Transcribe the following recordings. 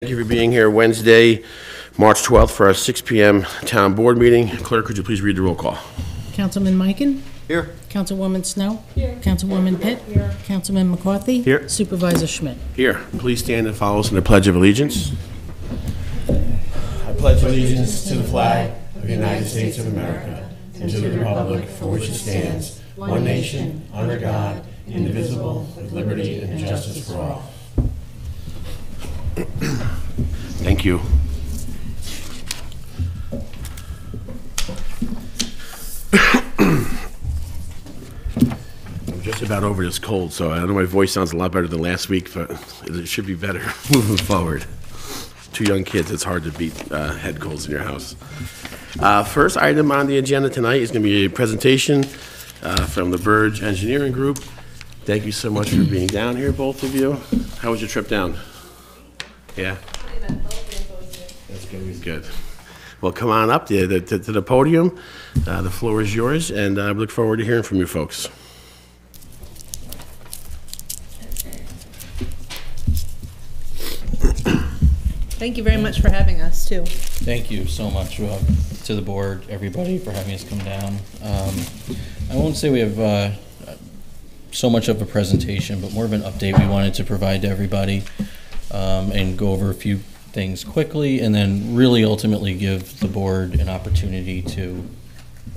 Thank you for being here Wednesday, March 12th for our 6 p.m. town board meeting. Clerk, could you please read the roll call? Councilman Mikan? Here. Councilwoman Snow? Here. Councilwoman Pitt? Here. Councilman McCarthy? Here. Supervisor Schmidt? Here. Please stand and follow us in the Pledge of Allegiance. I pledge allegiance to the flag of the United States of America and to the republic for which it stands, one nation, under God, indivisible, with liberty and justice for all. Thank you. I'm just about over this cold, so I know my voice sounds a lot better than last week, but it should be better moving forward. Two young kids, it's hard to beat head colds in your house. First item on the agenda tonight is going to be a presentation from the Burge Engineering Group. Thank you so much for being down here, both of you. How was your trip down? Yeah? That's good. Good. Well, come on up to the podium. The floor is yours, and I look forward to hearing from you folks. Thank you very much for having us, too. Thank you so much to the board, everybody, for having us come down. I won't say we have so much of a presentation, but more of an update we wanted to provide to everybody. And go over a few things quickly, and then really ultimately give the board an opportunity to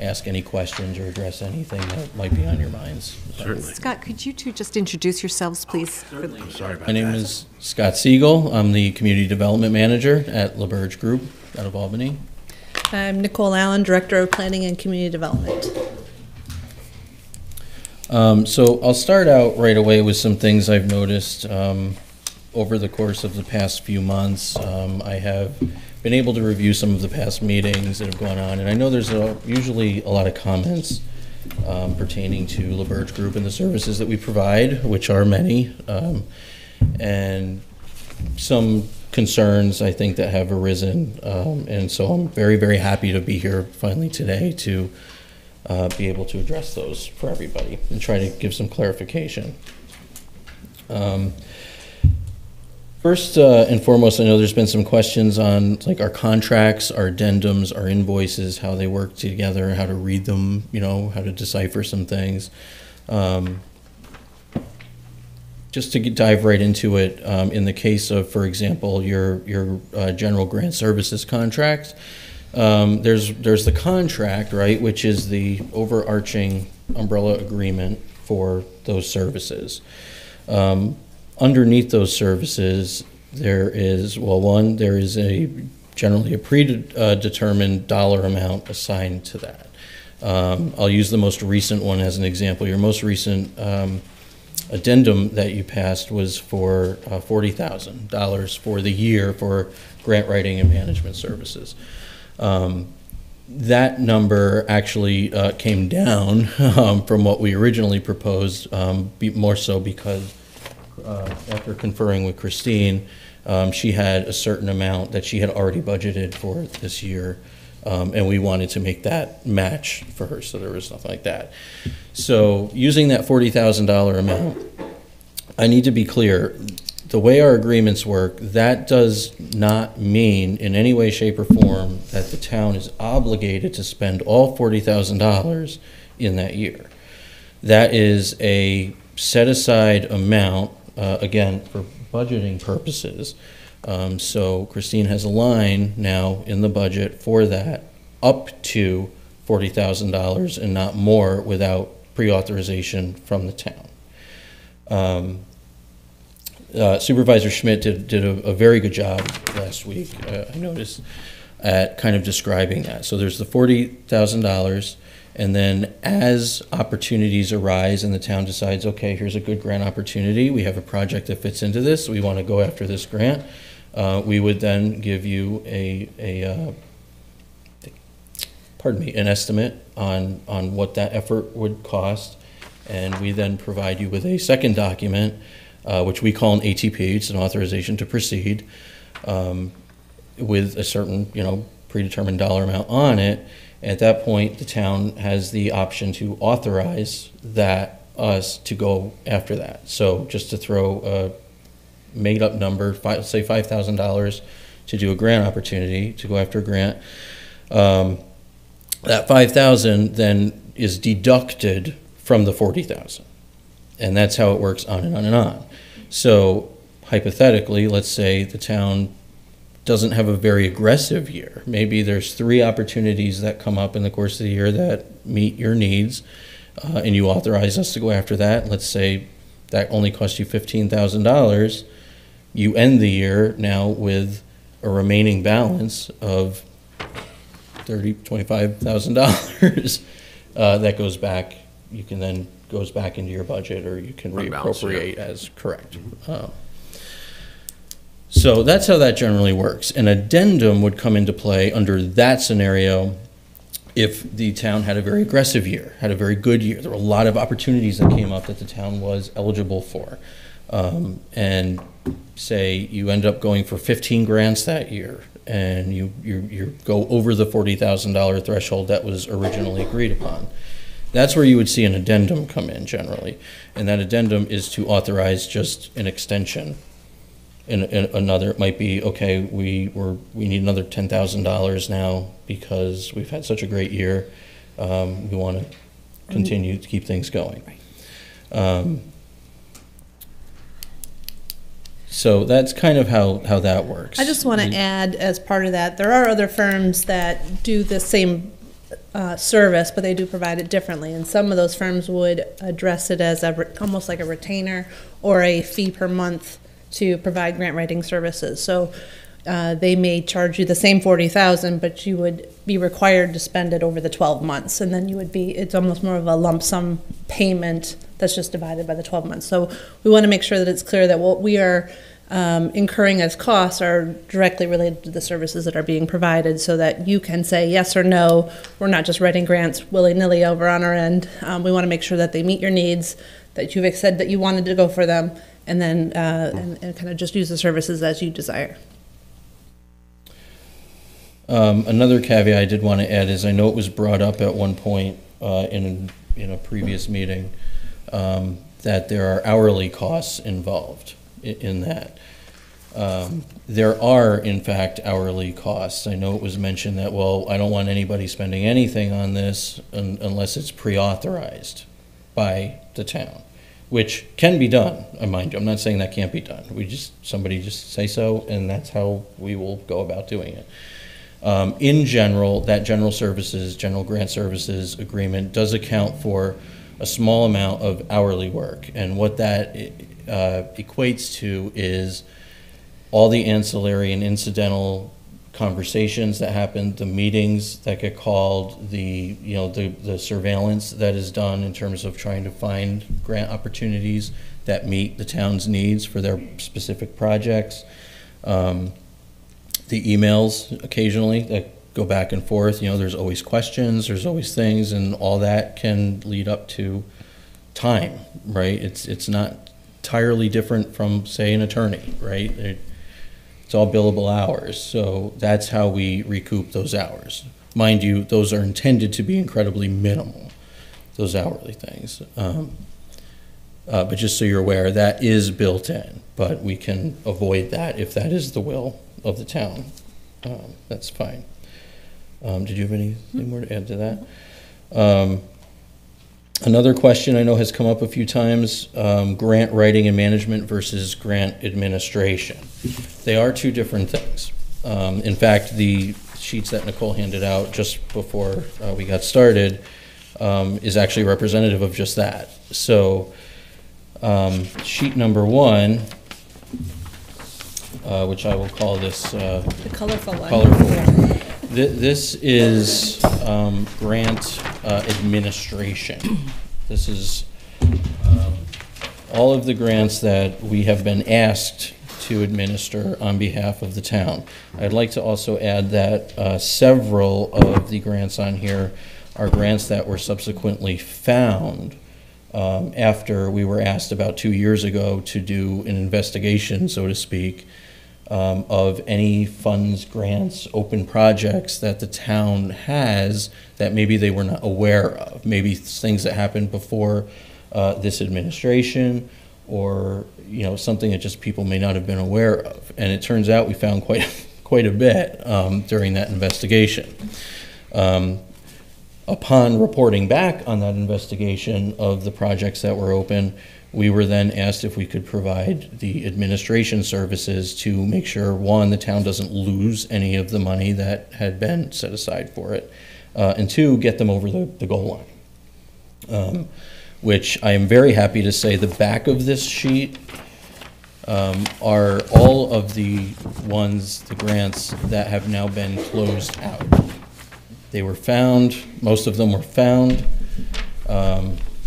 ask any questions or address anything that might be on your minds. Certainly. Scott, could you two just introduce yourselves, please? I'm sorry about that. My name is Scott Siegel. I'm the Community Development Manager at LaBerge Group out of Albany. I'm Nicole Allen, Director of Planning and Community Development. So I'll start out right away with some things I've noticed over the course of the past few months. I have been able to review some of the past meetings that have gone on, and I know there's usually a lot of comments pertaining to LaBerge Group and the services that we provide, which are many, and some concerns I think that have arisen, and so I'm very, very happy to be here finally today to be able to address those for everybody and try to give some clarification. First and foremost, I know there's been some questions on like our contracts, our addendums, our invoices, how they work together, how to read them, you know, how to decipher some things. Just to dive right into it, in the case of, for example, your general grant services contract, there's the contract, right, which is the overarching umbrella agreement for those services. Underneath those services, there is, well, one, there is generally a predetermined dollar amount assigned to that. I'll use the most recent one as an example. Your most recent addendum that you passed was for $40,000 for the year for grant writing and management services. That number actually came down from what we originally proposed, more so because after conferring with Christine, she had a certain amount that she had already budgeted for this year, and we wanted to make that match for her, so there was nothing like that. So using that $40,000 amount, I need to be clear, the way our agreements work, that does not mean in any way, shape, or form that the town is obligated to spend all $40,000 in that year. That is a set-aside amount, again, for budgeting purposes. So Christine has a line now in the budget for that up to $40,000 and not more without pre-authorization from the town. Supervisor Schmidt did a very good job last week, I noticed, at kind of describing that. So there's the $40,000, and then as opportunities arise and the town decides, okay, here's a good grant opportunity, we have a project that fits into this, we want to go after this grant, we would then give you an estimate on what that effort would cost, and we then provide you with a second document, which we call an ATP, it's an authorization to proceed, with a certain, predetermined dollar amount on it. At that point, the town has the option to authorize us to go after that. So just to throw made-up number, say $5,000 to do a grant opportunity, to go after a grant. That 5,000 then is deducted from the 40,000. And that's how it works on and on and on. So hypothetically, let's say the town doesn't have a very aggressive year. Maybe there's 3 opportunities that come up in the course of the year that meet your needs, and you authorize us to go after that. Let's say that only cost you $15,000. You end the year now with a remaining balance of $25,000 that goes back. You can then goes back into your budget, or you can reappropriate as correct. So that's how that generally works. An addendum would come into play under that scenario if the town had a very aggressive year, had a very good year. There were a lot of opportunities that came up that the town was eligible for. And say you end up going for 15 grants that year, and you go over the $40,000 threshold that was originally agreed upon. That's where you would see an addendum come in generally. And that addendum is to authorize just an extension. And another, it might be, okay, we need another $10,000 now because we've had such a great year. We want to continue to keep things going. So that's kind of how that works. I just want to add, as part of that, there are other firms that do the same service, but they do provide it differently. And some of those firms would address it as almost like a retainer or a fee per month to provide grant writing services. So they may charge you the same $40,000, but you would be required to spend it over the 12 months. And then it's almost more of a lump sum payment that's just divided by the 12 months. So we want to make sure that it's clear that what we are incurring as costs are directly related to the services that are being provided, so that you can say yes or no. We're not just writing grants willy-nilly over on our end. We want to make sure that they meet your needs, that you've said that you wanted to go for them, and then and kind of just use the services as you desire. Another caveat I did want to add is I know it was brought up at one point in a previous meeting that there are hourly costs involved in that. There are, in fact, hourly costs. I know it was mentioned that, well, I don't want anybody spending anything on this unless it's pre-authorized by the town, which can be done, mind you. I'm not saying that can't be done. Somebody just say so, and that's how we will go about doing it. In general, that general grant services agreement does account for a small amount of hourly work, and what that equates to is all the ancillary and incidental conversations that happen, the meetings that get called, the surveillance that is done in terms of trying to find grant opportunities that meet the town's needs for their specific projects. The emails occasionally that go back and forth, there's always questions, there's always things, and all that can lead up to time, right? It's not entirely different from, say, an attorney, right? It's all billable hours, so that's how we recoup those hours. Mind you, those are intended to be incredibly minimal, those hourly things. But just so you're aware, that is built in, but we can avoid that if that is the will of the town. That's fine. Did you have anything more to add to that? Another question I know has come up a few times, grant writing and management versus grant administration. They are two different things. In fact, the sheets that Nicole handed out just before we got started is actually representative of just that. So sheet number 1, which I will call this The colorful one. colorful. This is grant administration. This is all of the grants that we have been asked to administer on behalf of the town. I'd like to also add that several of the grants on here are grants that were subsequently found after we were asked about 2 years ago to do an investigation, so to speak, of any funds, grants, open projects that the town has that maybe they were not aware of. Maybe things that happened before this administration, or, you know, something that just people may not have been aware of. And it turns out we found quite a bit during that investigation. Upon reporting back on that investigation of the projects that were open, we were then asked if we could provide the administration services to make sure, one, the town doesn't lose any of the money that had been set aside for it, and two, get them over the goal line. Which I am very happy to say the back of this sheet are all of the grants that have now been closed out. They were found, most of them were found,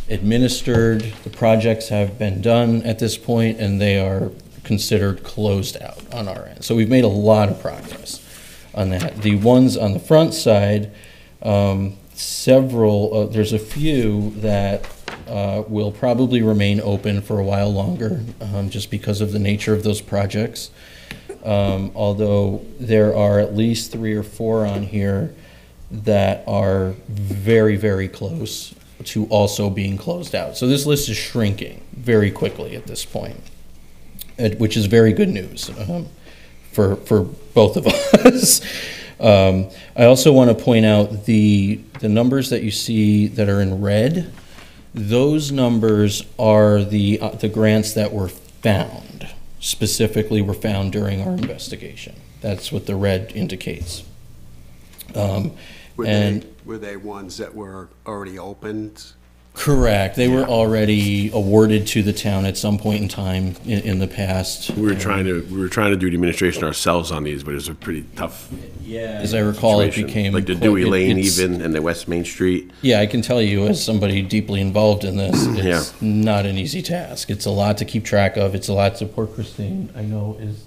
administered, the projects have been done at this point, and they are considered closed out on our end. So we've made a lot of progress on that. The ones on the front side, there's a few that will probably remain open for a while longer, just because of the nature of those projects. Although there are at least 3 or 4 on here that are very, very close to also being closed out. So this list is shrinking very quickly at this point, which is very good news for both of us. I also want to point out the numbers that you see that are in red. Those numbers are the grants that were found, specifically were found during our investigation. That's what the red indicates. Were they ones that were already opened? Correct. They were already awarded to the town at some point in time in the past. We were trying to do the administration ourselves on these, but it was a pretty tough. Yeah, as I recall, situation. It became like the Dewey Lane even and the West Main Street. Yeah, I can tell you, as somebody deeply involved in this, it's not an easy task. It's a lot to keep track of. It's a lot to poor Christine, I know, is.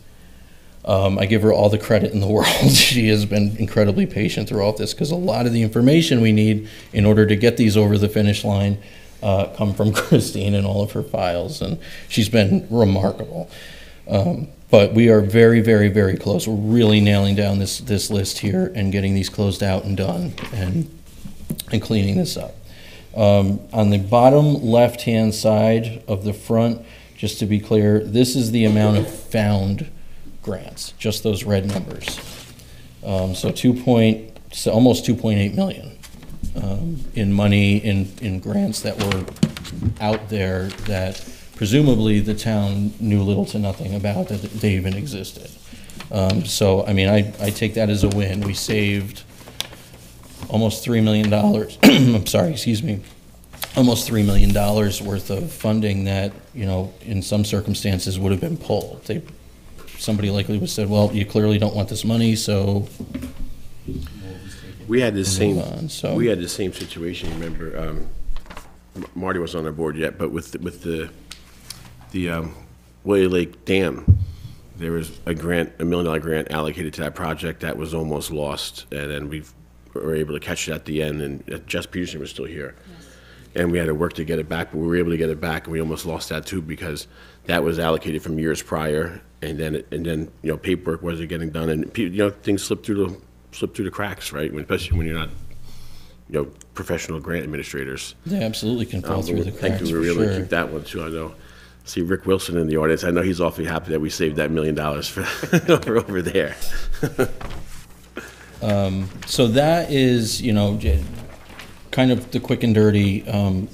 I give her all the credit in the world. She has been incredibly patient throughout this, because a lot of the information we need in order to get these over the finish line come from Christine and all of her files, and she's been remarkable. But we are very, very, very close. We're really nailing down this list here and getting these closed out and done and cleaning this up. On the bottom left-hand side of the front, just to be clear, this is the amount of found grants, just those red numbers. So almost 2.8 million in money in grants that were out there that presumably the town knew little to nothing about, that they even existed. So, I mean, I take that as a win. We saved almost $3 million, I'm sorry, excuse me, almost $3 million worth of funding that, you know, in some circumstances would have been pulled. Somebody likely would have said, well, you clearly don't want this money, so we had the same. So we had the same situation. Remember, Marty wasn't on our board yet, but with the Willie Lake Dam, there was a grant, $1 million grant allocated to that project that was almost lost, and then we were able to catch it at the end. And Jess Peterson was still here, and we had to work to get it back, but we were able to get it back, and we almost lost that too, because that was allocated from years prior, and then you know, paperwork wasn't getting done, and you know, things slip through the cracks, right? Especially when you're not, you know, professional grant administrators. They absolutely can fall through the cracks. I think we were able to keep that one too. I know. See Rick Wilson in the audience. I know he's awfully happy that we saved that $1 million for over there. So that is, you know, kind of the quick and dirty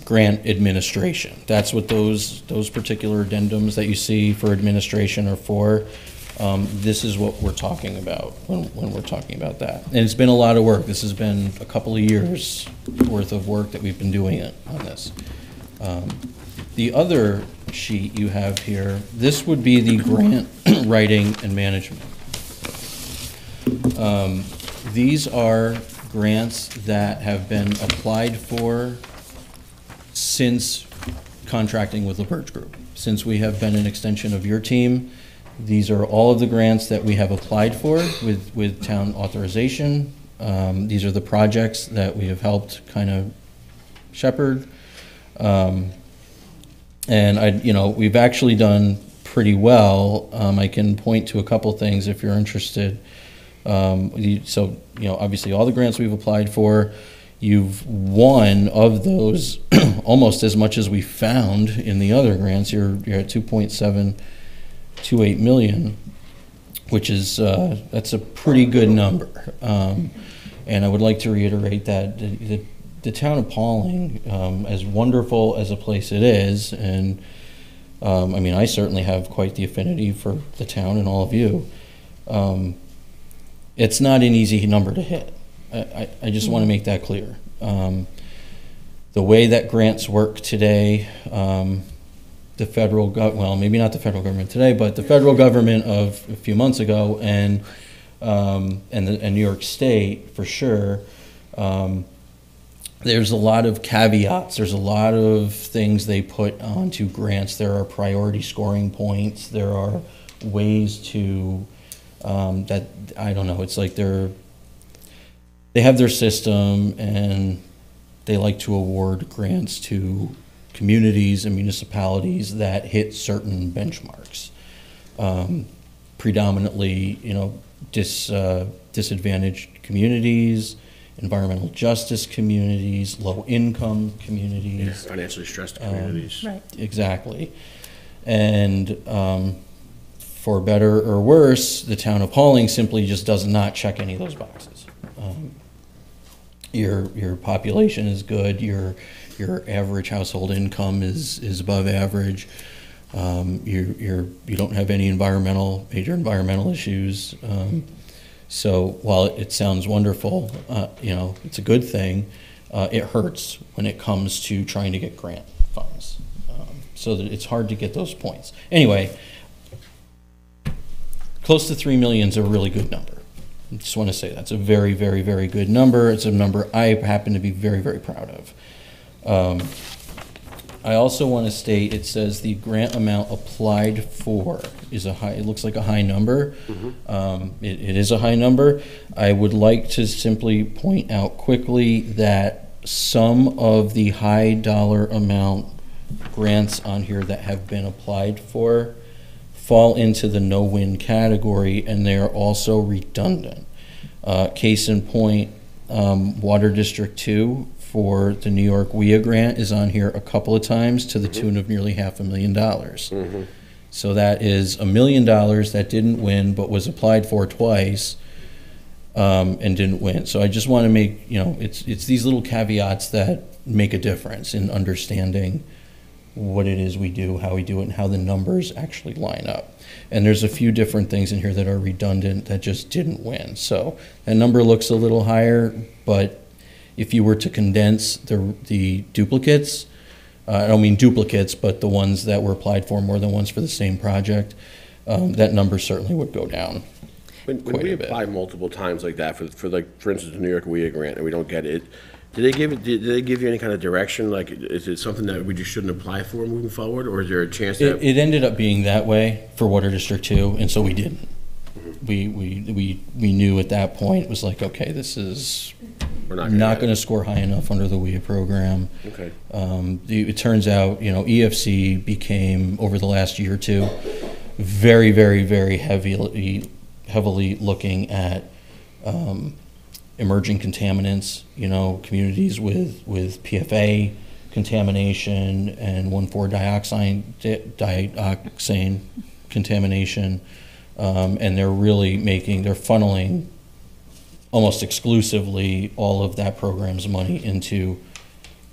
grant administration. That's what those particular addendums that you see for administration are for. This is what we're talking about when we're talking about that. And it's been a lot of work. This has been a couple of years worth of work that we've been doing on this. The other sheet you have here, this would be the grant writing and management. These are grants that have been applied for since contracting with LaBerge Group. Since we have been an extension of your team, these are all of the grants that we have applied for with town authorization. These are the projects that we have helped kind of shepherd. And we've actually done pretty well. I can point to a couple things if you're interested. So, obviously all the grants we've applied for, you've won of those almost as much as we found in the other grants. You're at 2.728 million, which is that's a pretty good number. And I would like to reiterate that the town of Pawling, as wonderful as a place it is, and I mean, I certainly have quite the affinity for the town and all of you. It's not an easy number to hit. I just want to make that clear. The way that grants work today, the federal well, maybe not the federal government today, but the federal government of a few months ago, and New York State for sure. There's a lot of caveats. There's a lot of things they put onto grants. There are priority scoring points. There are ways to that, I don't know. It's like they have their system, and they like to award grants to communities and municipalities that hit certain benchmarks. Predominantly, disadvantaged communities, environmental justice communities, low-income communities. Financially stressed communities. Right. Exactly. And for better or worse, the town of Pawling simply just does not check any of those boxes. Your population is good. Your average household income is above average. You don't have any major environmental issues. So while it sounds wonderful, it's a good thing. It hurts when it comes to trying to get grant funds. So that it's hard to get those points. Anyway, close to 3 million is a really good number. I just want to say that's a very, very, very good number. It's a number I happen to be very, very proud of. I also want to state, it says the grant amount applied for is it looks like a high number. It is a high number. I would like to simply point out quickly that some of the high dollar amount grants on here that have been applied for fall into the no-win category, and they are also redundant. Case in point, Water District 2 for the New York WIA grant is on here a couple of times to the tune of nearly $500,000. So that is $1 million that didn't win but was applied for twice and didn't win. So I just want to make, it's these little caveats that make a difference in understanding what it is we do, how we do it, and how the numbers actually line up. And there's a few different things in here that are redundant that just didn't win. So that number looks a little higher, but if you were to condense the duplicates, I don't mean duplicates, but the ones that were applied for more than once for the same project, that number certainly would go down. When we apply multiple times like that for instance, the New York WIA grant, and we don't get it, did they give you any kind of direction? Like, is it something that we just shouldn't apply for moving forward, or is there a chance that it ended up being that way for Water District 2, and so we didn't. We knew at that point it was like, okay, this is we're not going to score high enough under the WIA program. Okay. It turns out, EFC became over the last year or two very, very, very heavily looking at emerging contaminants, communities with PFA contamination and 1,4-dioxane contamination, and they're funneling almost exclusively all of that program's money into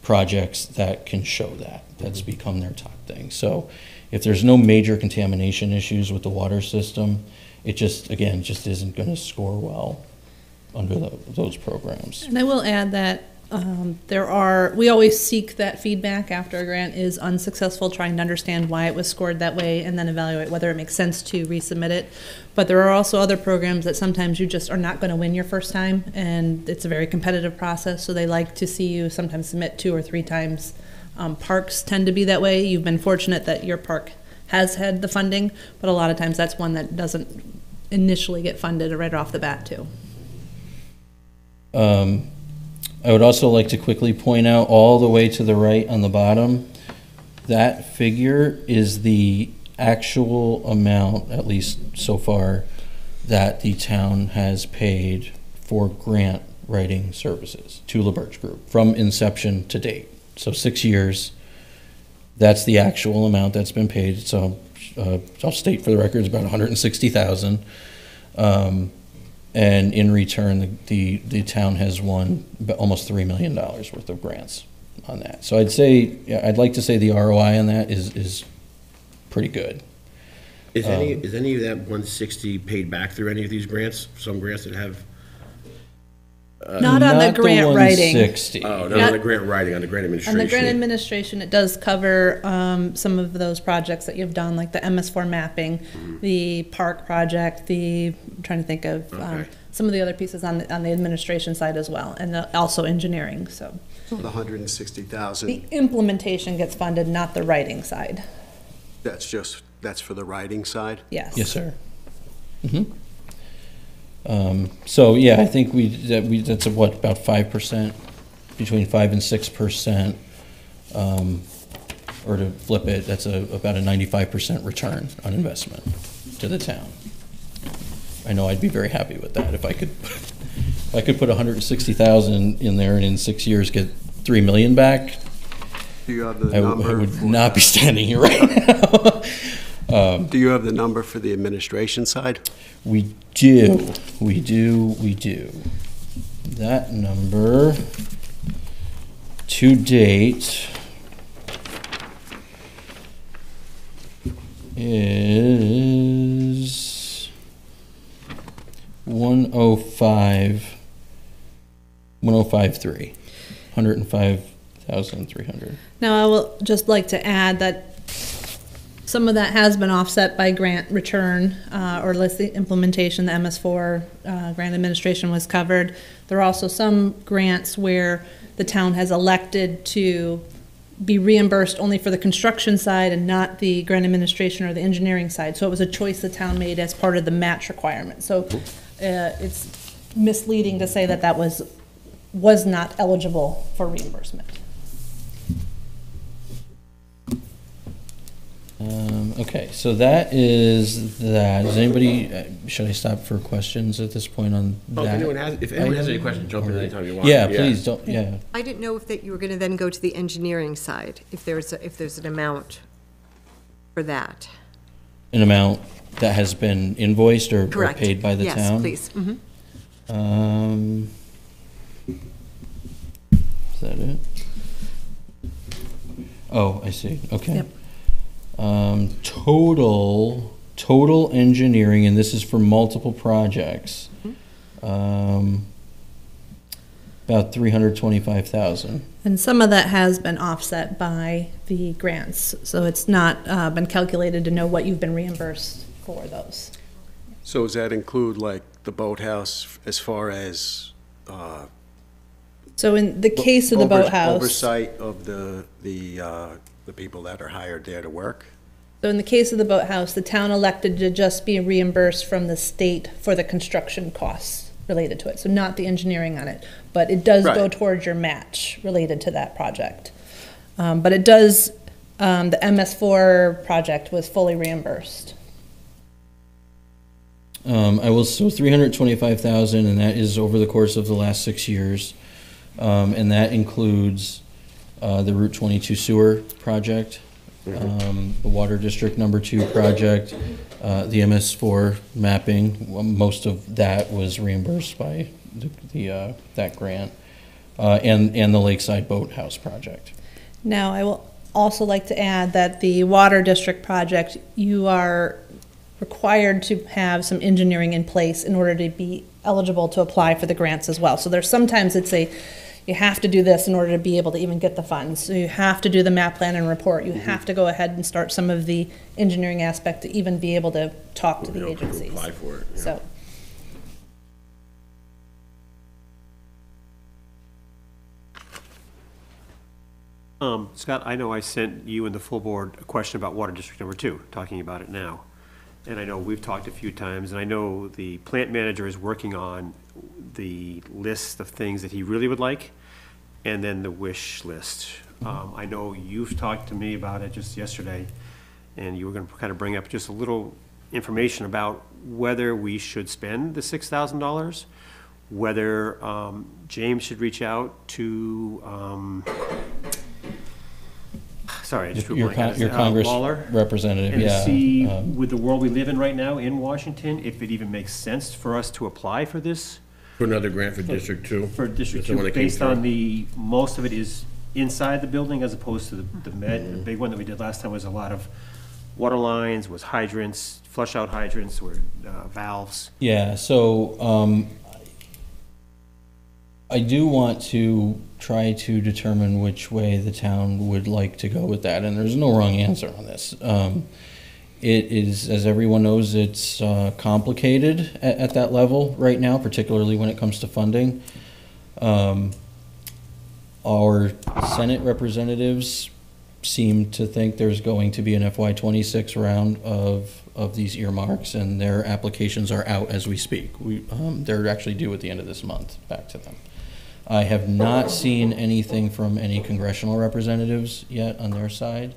projects that can show that. That's become their top thing. So if there's no major contamination issues with the water system, it just isn't going to score well under those programs. And I will add that we always seek that feedback after a grant is unsuccessful, trying to understand why it was scored that way and then evaluate whether it makes sense to resubmit it. But there are also other programs that sometimes you just are not going to win your first time, and it's a very competitive process, so they like to see you sometimes submit 2 or 3 times. Parks tend to be that way. You've been fortunate that your park has had the funding, but a lot of times that's one that doesn't initially get funded right off the bat too. I would also like to quickly point out all the way to the right on the bottom, that figure is the actual amount, at least so far, that the town has paid for grant writing services to LaBerge Group from inception to date. So 6 years, that's the actual amount that's been paid. So I'll state for the record, it's about $160,000. And in return, the town has won almost $3 million worth of grants on that. So I'd like to say the ROI on that is pretty good. Is any of that 160 paid back through any of these grants? Some grants that have, Not on the grant writing. 160. not on the grant writing, on the grant administration. On the grant administration, it does cover some of those projects that you've done, like the MS4 mapping, the park project, I'm trying to think of some of the other pieces on the administration side as well, and also engineering, so. The 160,000, The implementation gets funded, not the writing side. that's for the writing side? Yes. Yes, sir. So, yeah, I think that's what, about 5%, between 5 and 6%. Or to flip it, that's about a 95% return on investment to the town. I know I'd be very happy with that if I could put 160,000 in there and in 6 years get 3 million back. Do you have the I number? would not be standing here right now. Do you have the number for the administration side? We do. That number to date is 105,300. 105,300. Now, I will just like to add that some of that has been offset by grant return, or less the implementation, the MS4 grant administration was covered. There are also some grants where the town has elected to be reimbursed only for the construction side and not the grant administration or the engineering side. So it was a choice the town made as part of the match requirement. So it's misleading to say that that was not eligible for reimbursement. Okay, so that is that. Does anybody, should I stop for questions at this point on that? If anyone has any questions, jump in anytime you want. Yeah, please, don't, yeah. I didn't know if that you were going to then go to the engineering side, if there's an amount for that. An amount that has been invoiced or Correct. paid by the town? Yes, please. Is that it? Oh, I see, okay. Yep. Total engineering, and this is for multiple projects, about 325,000. And some of that has been offset by the grants, so it's not been calculated to know what you've been reimbursed for those. So does that include like the boathouse as far as? So in the case of the boathouse. Oversight of the people that are hired there to work? So in the case of the boathouse, the town elected to just be reimbursed from the state for the construction costs related to it, so not the engineering on it. But it does go Right. towards your match related to that project. But it does, the MS4 project was fully reimbursed. So 325,000, and that is over the course of the last 6 years. And that includes the Route 22 sewer project, the Water District Number 2 project, the MS4 mapping. Most of that was reimbursed by that grant, and the Lakeside Boathouse project. Now, I will also like to add that the Water District project, you are required to have some engineering in place in order to be eligible to apply for the grants as well. So there's sometimes you have to do this in order to be able to even get the funds. So you have to do the map plan and report. You have to go ahead and start some of the engineering aspect to even be able to talk to the agencies. Apply for it. Yeah. So. Scott, I know I sent you and the full board a question about Water District Number 2, talking about it now. And I know we've talked a few times, and I know the plant manager is working on the list of things that he really would like, and then the wish list. I know you've talked to me about it just yesterday, and you were gonna kind of bring up just a little information about whether we should spend the $6,000 whether James should reach out to, sorry, I just drew a blank. Your Congress Lawler, representative, and yeah. to see, with the world we live in right now in Washington, if it even makes sense for us to apply for this, For another grant for District 2? for District That's the one 2, that came based on through. most of it is inside the building as opposed to the big one that we did last time was a lot of water lines, was hydrants, flush out hydrants, or valves. Yeah, so, I do want to try to determine which way the town would like to go with that, and there's no wrong answer on this. It is, as everyone knows, it's complicated at that level right now, particularly when it comes to funding. Our Senate representatives seem to think there's going to be an FY26 round of these earmarks, and their applications are out as we speak. They're actually due at the end of this month, back to them. I have not seen anything from any congressional representatives yet on their side.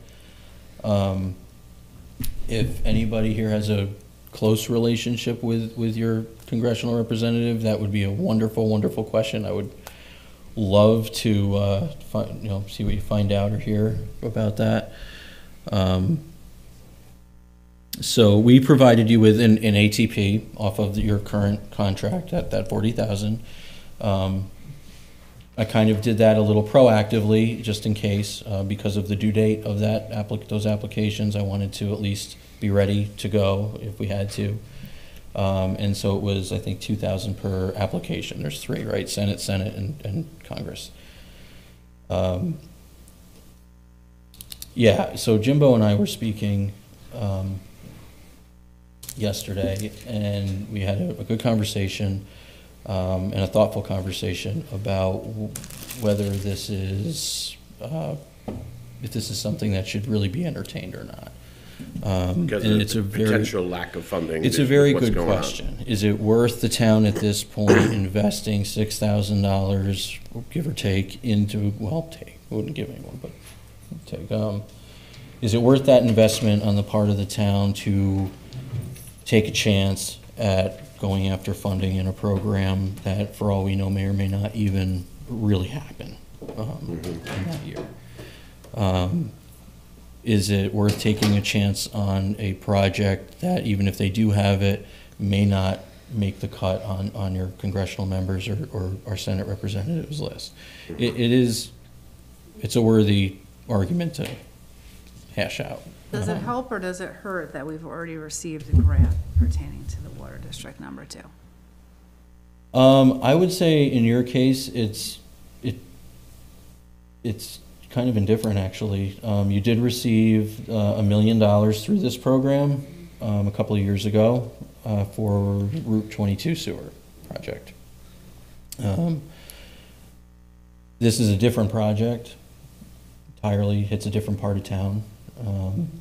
If anybody here has a close relationship with your congressional representative, that would be a wonderful, wonderful question. I would love to see what you find out or hear about that. So we provided you with an ATP off of your current contract at that 40,000. I kind of did that a little proactively, just in case, because of the due date of those applications. I wanted to at least be ready to go if we had to. And so it was, I think, 2,000 per application. There's 3, right? Senate, and Congress. Yeah, so Jimbo and I were speaking yesterday, and we had a good conversation. And a thoughtful conversation about whether this is, if this is something that should really be entertained or not. Because And of it's a the very, potential lack of funding. it's a with very what's good going on. question. Is it worth the town at this point investing $6,000, give or take, into, well, I wouldn't give anyone, but take, is it worth that investment on the part of the town to take a chance at going after funding in a program that, for all we know, may or may not even really happen in that year? Is it worth taking a chance on a project that, even if they do have it, may not make the cut on your congressional members or our Senate representatives list? It's a worthy argument to hash out. Does it help or does it hurt that we've already received a grant pertaining to the water district number 2? I would say in your case, it's kind of indifferent, actually. You did receive $1 million through this program a couple of years ago for Route 22 sewer project. This is a different project, entirely hits a different part of town.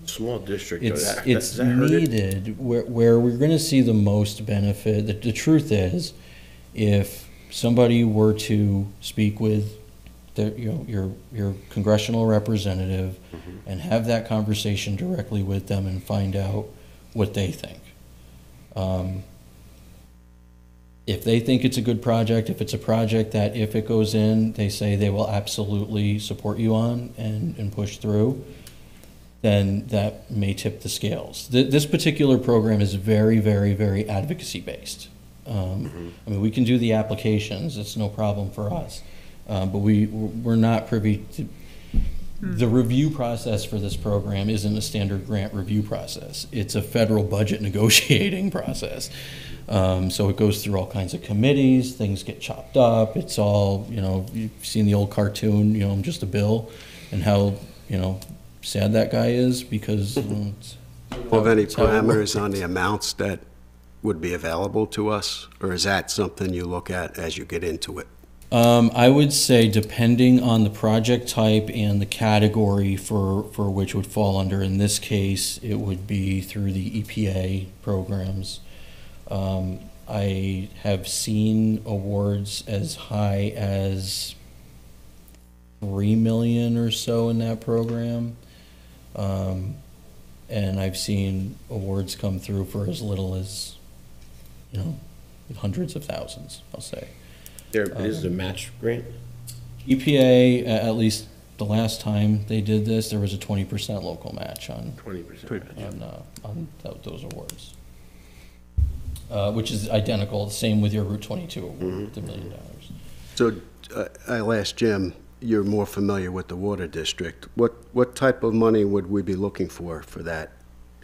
Small district, though, It's does that hurt it? needed where we're going to see the most benefit. The truth is, if somebody were to speak with your congressional representative and have that conversation directly with them and find out what they think. If they think it's a good project, if it's a project that if it goes in, they say they will absolutely support you on and push through, then that may tip the scales. This particular program is very, very, very advocacy-based. I mean, we can do the applications, it's no problem for us, but we're not privy to, the review process for this program isn't a standard grant review process. It's a federal budget negotiating process. So it goes through all kinds of committees, things get chopped up, it's all, you've seen the old cartoon, I'm just a bill, and how, sad that guy is because it's Have any how it parameters on the amounts that would be available to us? Or is that something you look at as you get into it? I would say depending on the project type and the category for which would fall under, in this case, it would be through the EPA programs. I have seen awards as high as $3 million or so in that program. And I've seen awards come through for as little as, hundreds of thousands, I'll say. There, this is a match grant? EPA, at least the last time they did this, there was a 20% local match on 20%. those awards. Which is identical, same with your Route 22 award, the $1 million. So I'll ask Jim, you're more familiar with the water district. What type of money would we be looking for that?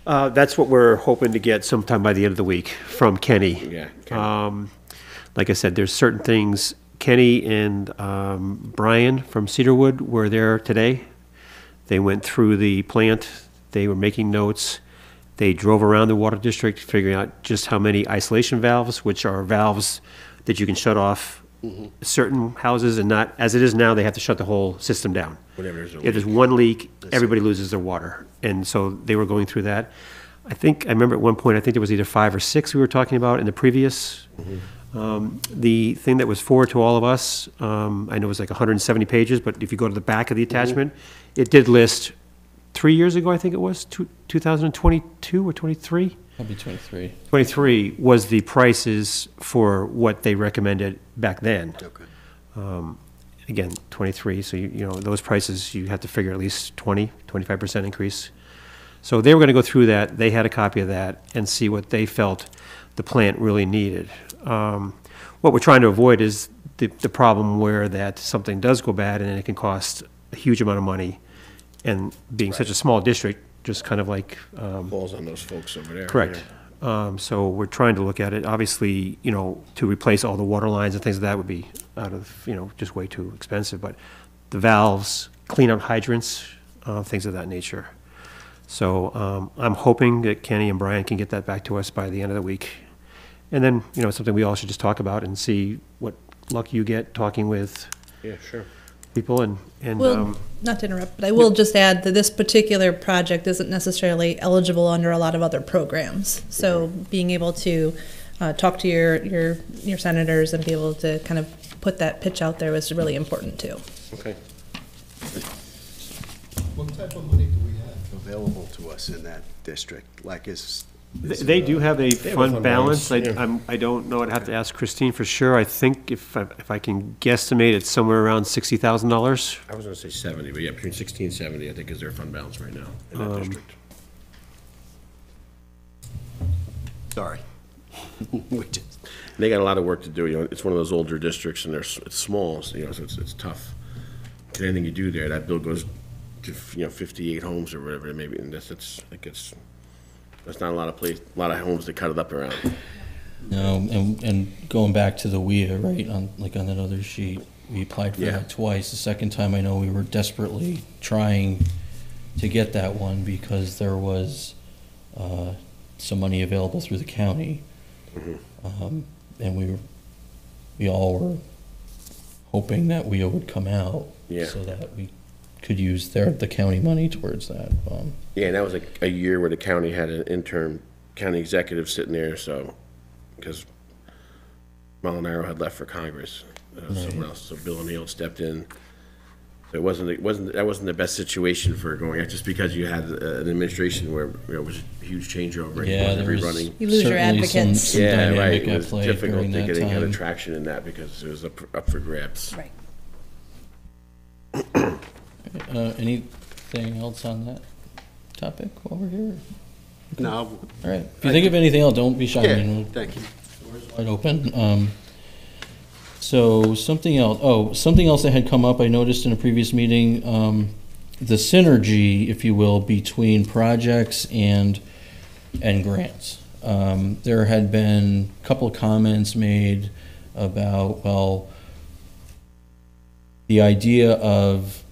That's what we're hoping to get sometime by the end of the week from Kenny. Yeah, Kenny. Like I said, there's certain things, Kenny and Brian from Cedarwood were there today. They went through the plant, they were making notes. They drove around the water district, figuring out just how many isolation valves, which are valves that you can shut off certain houses, and not, as it is now, they have to shut the whole system down. Whenever there's a If there's leak. one leak, everybody loses their water. And so they were going through that. I remember at one point, I think there was either 5 or 6 we were talking about in the previous. The thing that was forwarded to all of us, I know it was like 170 pages, but if you go to the back of the attachment, it did list 3 years ago, I think it was, 2022 or 23? That'd be 23. 23 was the prices for what they recommended back then. Okay. Again, 23, so you know, those prices, you have to figure at least 25% increase. So they were gonna go through that, they had a copy of that, and see what they felt the plant really needed. What we're trying to avoid is the problem where that something does go bad and it can cost a huge amount of money. And being such a small district, just kind of like, Falls on those folks over there. correct. So we're trying to look at it. Obviously, you know, to replace all the water lines and things like that would be out of, you know, just way too expensive. But the valves, clean out hydrants, things of that nature. So I'm hoping that Kenny and Brian can get that back to us by the end of the week. And then, you know, it's something we all should just talk about and see what luck you get talking with Yeah, sure. people and, Well, not to interrupt, but I will just add that this particular project isn't necessarily eligible under a lot of other programs. So being able to talk to your senators and be able to kind of put that pitch out there was really important too. Okay. What type of money do we have available to us in that district? Like is they do have a have a fund fund balance. balance, yeah. I don't know, I'd have to ask Christine for sure. I think if I can guesstimate, it's somewhere around $60,000. I was gonna say 70, but yeah, between 60 and 70, I think is their fund balance right now in that district. sorry. We just- They got a lot of work to do, you know, it's one of those older districts and it's small, so, you know, so it's tough. And anything you do there, that bill goes to, you know, 58 homes or whatever it may be, and that's not a lot of homes to cut it up around. No, and going back to the WIA, right, on that other sheet, we applied for Yeah. that twice. The second time, I know we were desperately trying to get that one because there was some money available through the county. And we all were hoping that WIA would come out. Yeah. So that we could use the county money towards that. Yeah, and that was a year where the county had an interim county executive sitting there, so, because Molinaro had left for Congress, someone else, so Bill O'Neill stepped in. So that wasn't the best situation for going out, just because you had an administration where, you know, it was a huge changeover. And Yeah, wasn't there was rerunning. You lose your certainly advocates. some Yeah, right, dynamic it at was play difficult during to that get any time. traction in that because it was up for grabs. Right. Anything else on that topic over here? No, All right. If you think of anything else, don't be shy. I mean, yeah, thank you. door's wide open. So something else that had come up, I noticed in a previous meeting, the synergy, if you will, between projects and grants. There had been a couple of comments made about, well, the idea of,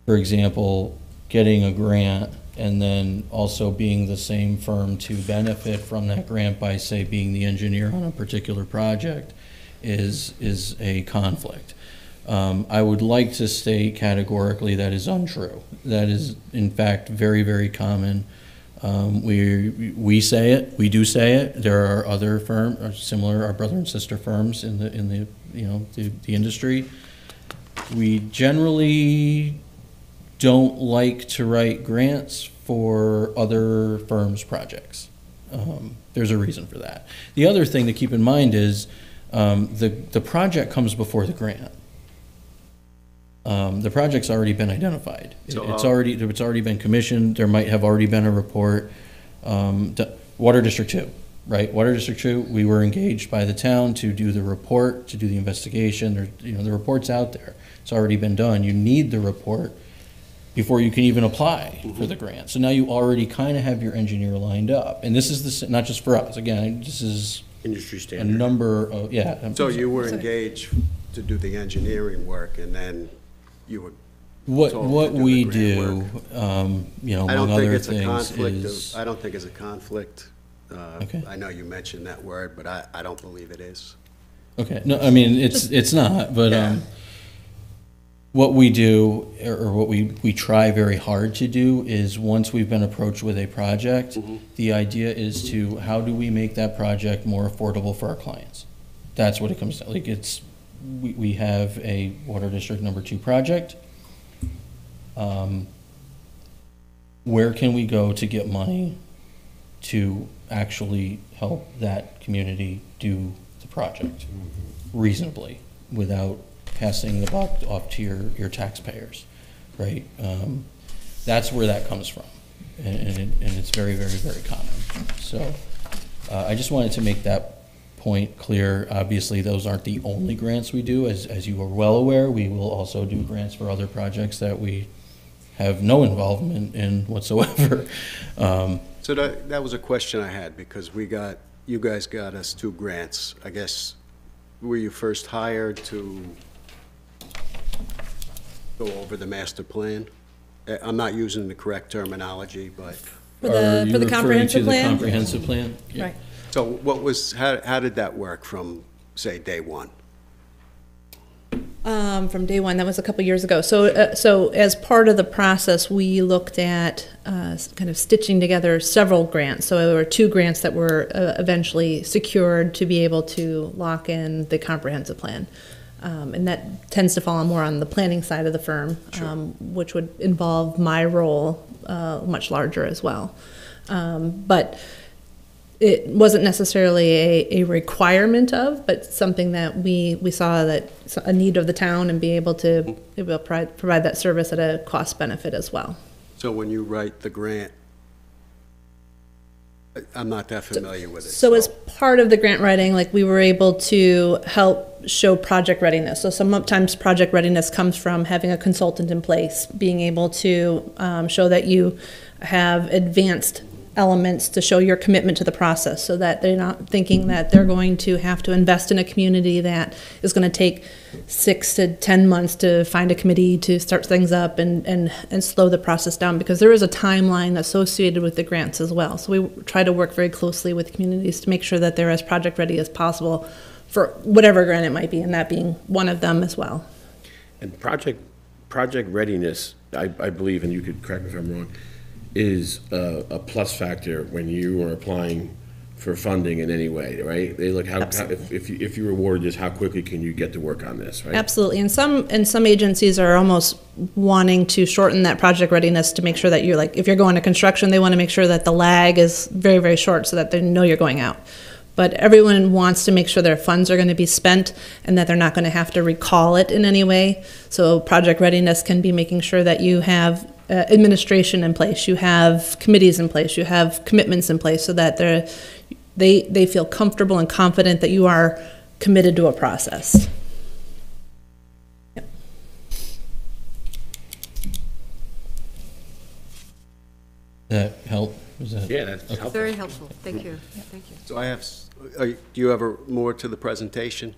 for example, getting a grant and then also being the same firm to benefit from that grant by, say, being the engineer on a particular project is a conflict. I would like to state categorically that is untrue. That is, in fact, very, very common. We say it, we do say it. There are other firms, similar, our brother and sister firms in the you know, the industry. We generally don't like to write grants for other firms' projects. There's a reason for that. The other thing to keep in mind is the project comes before the grant. The project's already been identified. It's already been commissioned. There might have already been a report. Water District 2, right? Water District 2, we were engaged by the town to do the report, to do the investigation. The report's out there. It's already been done. You need the report before you can even apply for the grant. So now you already kind of have your engineer lined up. And this is not just for us. Again, this is Industry a standard. number of, yeah. So you were engaged to do the engineering work, and then you were What told to what do we the do, grant among I don't think other it's a things conflict is. I don't think it's a conflict. Okay. I know you mentioned that word, but I don't believe it is. Okay, no, I mean, it's not, but, Yeah. what we do, or what we try very hard to do is, once we've been approached with a project, the idea is to, how do we make that project more affordable for our clients? That's what it comes to, like, we have a Water District Number 2 project. Where can we go to get money to actually help that community do the project reasonably, without passing the buck off to your taxpayers, right? That's where that comes from, and it's very, very, very common. So I just wanted to make that point clear. Obviously, those aren't the only grants we do. As you are well aware, we will also do grants for other projects that we have no involvement in whatsoever. So that was a question I had, because you guys got us 2 grants. I guess, were you first hired to go over the master plan? I'm not using the correct terminology, but, For the Are you referring comprehensive to the plan? comprehensive plan? Yeah. Right. so how did that work from, say, day one? From day one, that was a couple years ago. So as part of the process, we looked at kind of stitching together several grants. So there were 2 grants that were eventually secured to be able to lock in the comprehensive plan. And that tends to fall more on the planning side of the firm, which would involve my role much larger as well. But it wasn't necessarily a requirement of, but something that we saw that a need of the town, and be able to provide that service at a cost benefit as well. So when you write the grant, I'm not that familiar with it. So as part of the grant writing, like, we were able to help show project readiness. So sometimes project readiness comes from having a consultant in place, being able to show that you have advanced elements to show your commitment to the process, so that they're not thinking that they're going to have to invest in a community that is going to take 6 to 10 months to find a committee to start things up and slow the process down, because there is a timeline associated with the grants as well. So we try to work very closely with communities to make sure that they're as project ready as possible for whatever grant it might be, and that being one of them as well. And project readiness, I believe, and you could correct me if I'm wrong, is a plus factor when you are applying for funding in any way, right? They look if you were awarded this, how quickly can you get to work on this, right? Absolutely, and some agencies are almost wanting to shorten that project readiness to make sure that you're, like, if you're going to construction, they want to make sure that the lag is very, very short, so that they know you're going out. But everyone wants to make sure their funds are going to be spent, and that they're not going to have to recall it in any way. So project readiness can be making sure that you have administration in place, you have committees in place, you have commitments in place, so that they feel comfortable and confident that you are committed to a process. Yep. That help? Was that? Yeah, that's helpful. Very helpful, thank you, thank you. So do you have more to the presentation?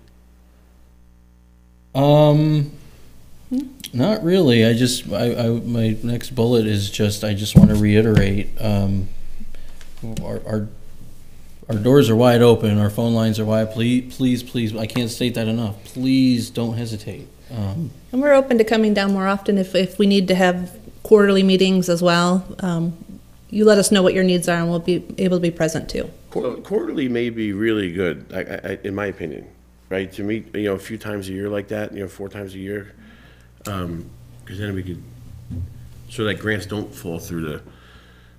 Not really. My next bullet is just, I just want to reiterate, our doors are wide open, our phone lines are wide. Please, I can't state that enough. Please don't hesitate. And we're open to coming down more often if we need to have quarterly meetings as well. You let us know what your needs are, and we'll be able to be present too. Quarterly may be really good, in my opinion, right? To meet, a few times a year like that, 4 times a year, because then we could, so that grants don't fall through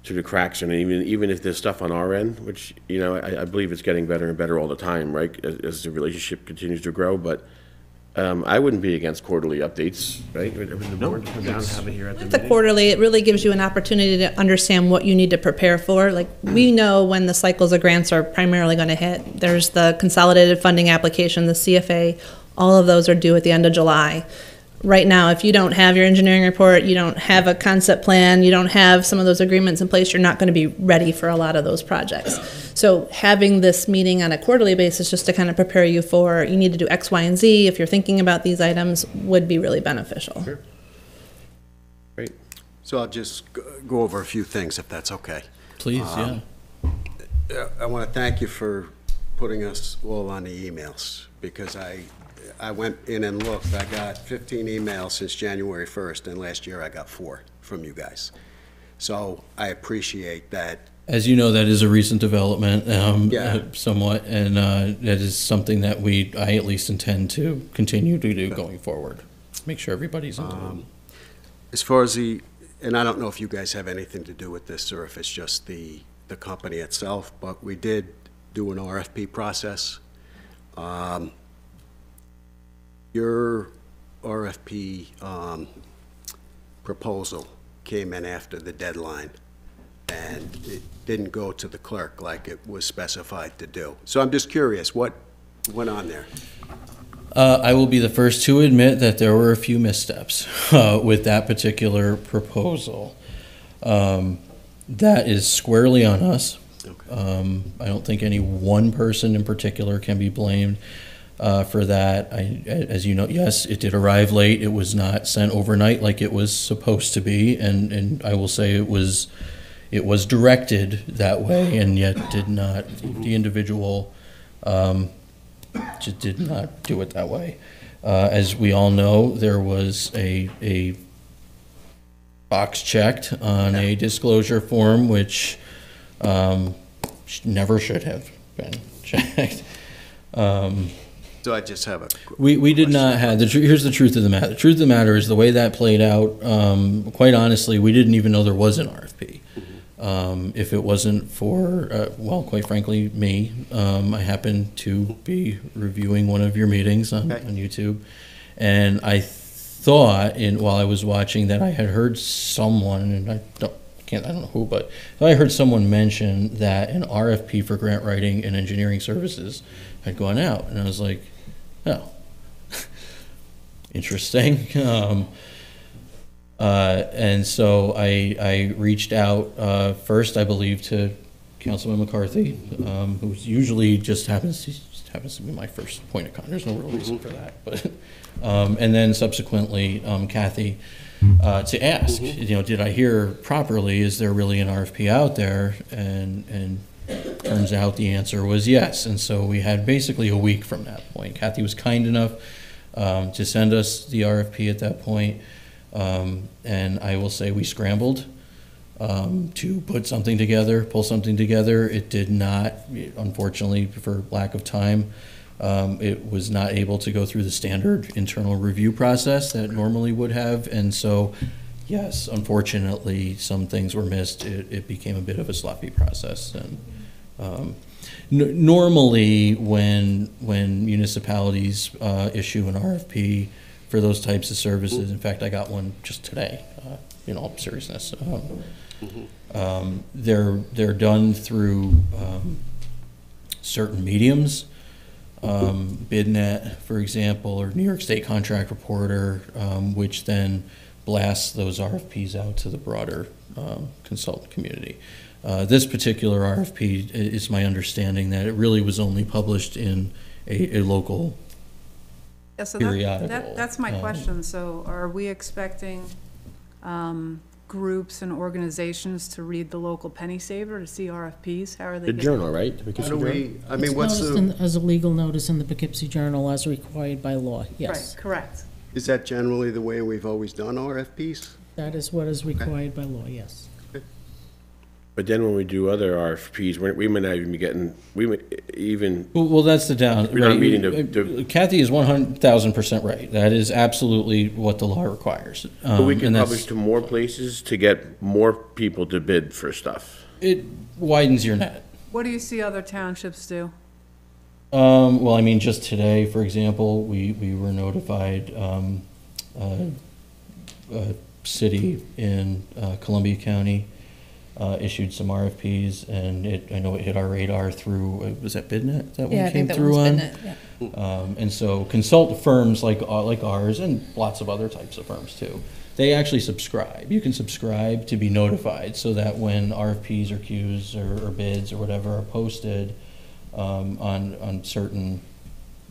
through the cracks, and even if there's stuff on our end, which, you know, I believe it's getting better and better all the time, right, as the relationship continues to grow, but I wouldn't be against quarterly updates, right? The board to come down and have it here at the The meeting. quarterly, it really gives you an opportunity to understand what you need to prepare for. Like, we know when the cycles of grants are primarily going to hit. There's the consolidated funding application, the CFA, all of those are due at the end of July. Right now, if you don't have your engineering report, you don't have a concept plan, you don't have some of those agreements in place, you're not going to be ready for a lot of those projects. So having this meeting on a quarterly basis just to kind of prepare you for, you need to do X, Y, and Z, if you're thinking about these items, would be really beneficial. Sure. Great. So I'll just go over a few things, if that's okay. Please, yeah. I want to thank you for putting us all on the emails, because I went in and looked. I got 15 emails since January 1st, and last year I got 4 from you guys. So I appreciate that. As you know, that is a recent development, Yeah. somewhat, and that is something that I at least intend to continue to do going forward. Make sure everybody's in the loop. As far as and I don't know if you guys have anything to do with this or if it's just the company itself, but we did do an RFP process. Your RFP proposal came in after the deadline, and it didn't go to the clerk like it was specified to do. So I'm just curious, what went on there? I will be the first to admit that there were a few missteps with that particular proposal. That is squarely on us. Okay. I don't think any one person in particular can be blamed for that. As you know, yes, it did arrive late. It was not sent overnight like it was supposed to be, and I will say it was directed that way, and yet did not. The individual just did not do it that way. As we all know, there was a box checked on a disclosure form, which never should have been checked. So I just have a We did not have, here's the truth of the matter. The truth of the matter is the way that played out, quite honestly, we didn't even know there was an RFP. If it wasn't for, well, quite frankly, me, I happened to be reviewing one of your meetings on YouTube, and I thought, while I was watching, that I had heard someone, and I don't know who, but I heard someone mention that an RFP for grant writing and engineering services had gone out, and I was like, oh, interesting. And so I reached out first, I believe, to Councilman McCarthy, who usually just happens to be my first point of contact. There's no real reason for that, but and then subsequently Kathy to ask, did I hear properly? Is there really an RFP out there? And turns out the answer was yes. And so we had basically a week from that point. Kathy was kind enough to send us the RFP at that point. And I will say we scrambled to put something together, pull something together. It did not, unfortunately, for lack of time, it was not able to go through the standard internal review process that normally would have. And so, yes, unfortunately, some things were missed. It became a bit of a sloppy process. And normally, when municipalities issue an RFP for those types of services, in fact, I got one just today, in all seriousness, they're done through certain mediums, BidNet, for example, or New York State Contract Reporter, which then blasts those RFPs out to the broader consultant community. This particular RFP is my understanding that it really was only published in a local Yeah, so periodical. that's my question. So are we expecting groups and organizations to read the local penny saver to see RFPs? How are they The getting? journal, right? How do we, I mean, It's what's noticed the, as a legal notice in the Poughkeepsie Journal as required by law, yes. Right, correct. is that generally the way we've always done RFPs? That is what is required by law, yes. But then when we do other RFPs, we may not even be getting, Well, that's the down. We're not right. meeting the- Kathy is 100,000% right. That is absolutely what the law requires. but we And can that's- publish to more places to get more people to bid for stuff. It widens your net. What do you see other townships do? Well, I mean, just today, for example, we were notified, a city in Columbia County issued some RFPs, and I know it hit our radar through, was that BidNet? Is that Yeah, one I came think that through one's on? been it, yeah. And so consult firms like ours and lots of other types of firms too. They actually subscribe. You can subscribe to be notified so that when RFPs or queues or bids or whatever are posted on certain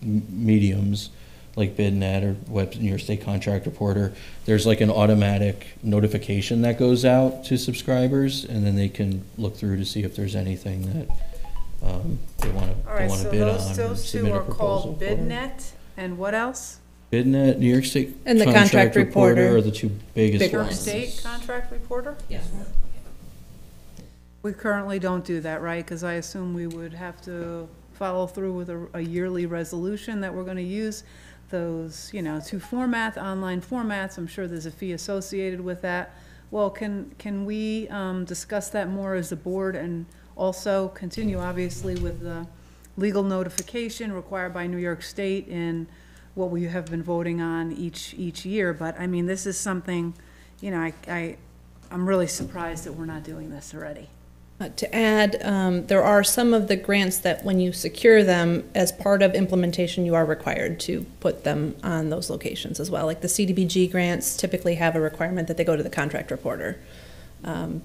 mediums like BidNet or New York State Contract Reporter, there's like an automatic notification that goes out to subscribers, and then they can look through to see if there's anything that they want All right, to so bid on. those or two submit a are proposal called for. BidNet, and what else? BidNet, New York State And the Contract Reporter. are the two biggest Bigger New York ones. State Contract Reporter? Yes. We currently don't do that, right? Because I assume we would have to follow through with a yearly resolution that we're going to use those, two online formats. I'm sure there's a fee associated with that. Well, can we discuss that more as a board and also continue, obviously, with the legal notification required by New York State and what we have been voting on each year? But, I mean, this is something, I'm really surprised that we're not doing this already. To add, there are some of the grants that when you secure them, as part of implementation, you are required to put them on those locations as well. Like the CDBG grants typically have a requirement that they go to the contract reporter.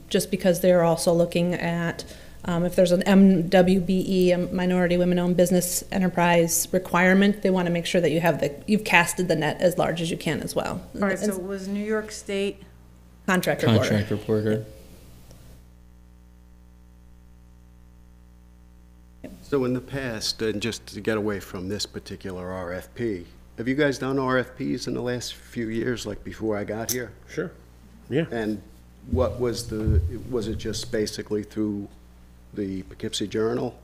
Just because they're also looking at, if there's an MWBE, a Minority Women-Owned Business Enterprise requirement, they want to make sure that you've casted the net as large as you can as well. All right, so it was New York State? Contract reporter. Contract Reporter. So in the past, and just to get away from this particular RFP, have you guys done RFPs in the last few years, like before I got here? Sure. Yeah. And what was it just basically through the Poughkeepsie Journal?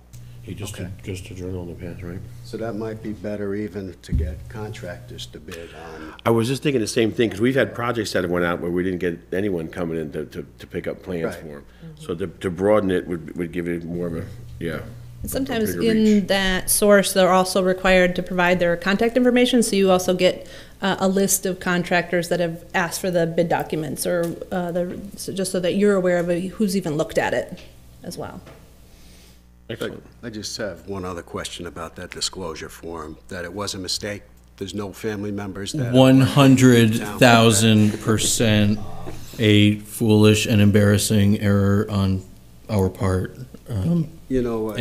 Just a journal in the past, right? So that might be better even to get contractors to bid on. I was just thinking the same thing, because we've had projects that have went out where we didn't get anyone coming in to pick up plans Right. for them. So to broaden it would give it more of a, yeah. And sometimes bigger in reach. that source, they're also required to provide their contact information, so you also get a list of contractors that have asked for the bid documents, or just so that you're aware of who's even looked at it as well. Excellent. I just have one other question about that disclosure form, that it was a mistake. There's no family members that. 100,000% a foolish and embarrassing error on our part. And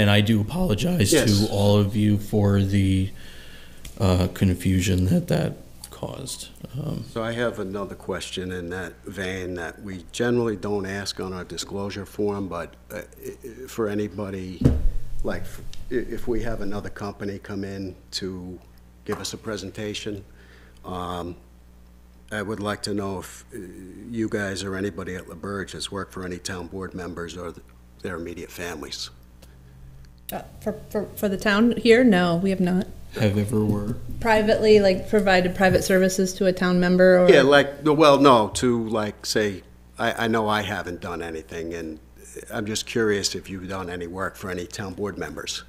I do apologize Yes. to all of you for the confusion that caused. So I have another question in that vein that we generally don't ask on our disclosure form, but for anybody, like if we have another company come in to give us a presentation, I would like to know if you guys or anybody at LaBerge has worked for any town board members or their immediate families. For the town here, no, we have not. Have ever were. Privately, like provided private services to a town member, or? Yeah, to like, say, I know I haven't done anything, and I'm just curious if you've done any work for any town board members.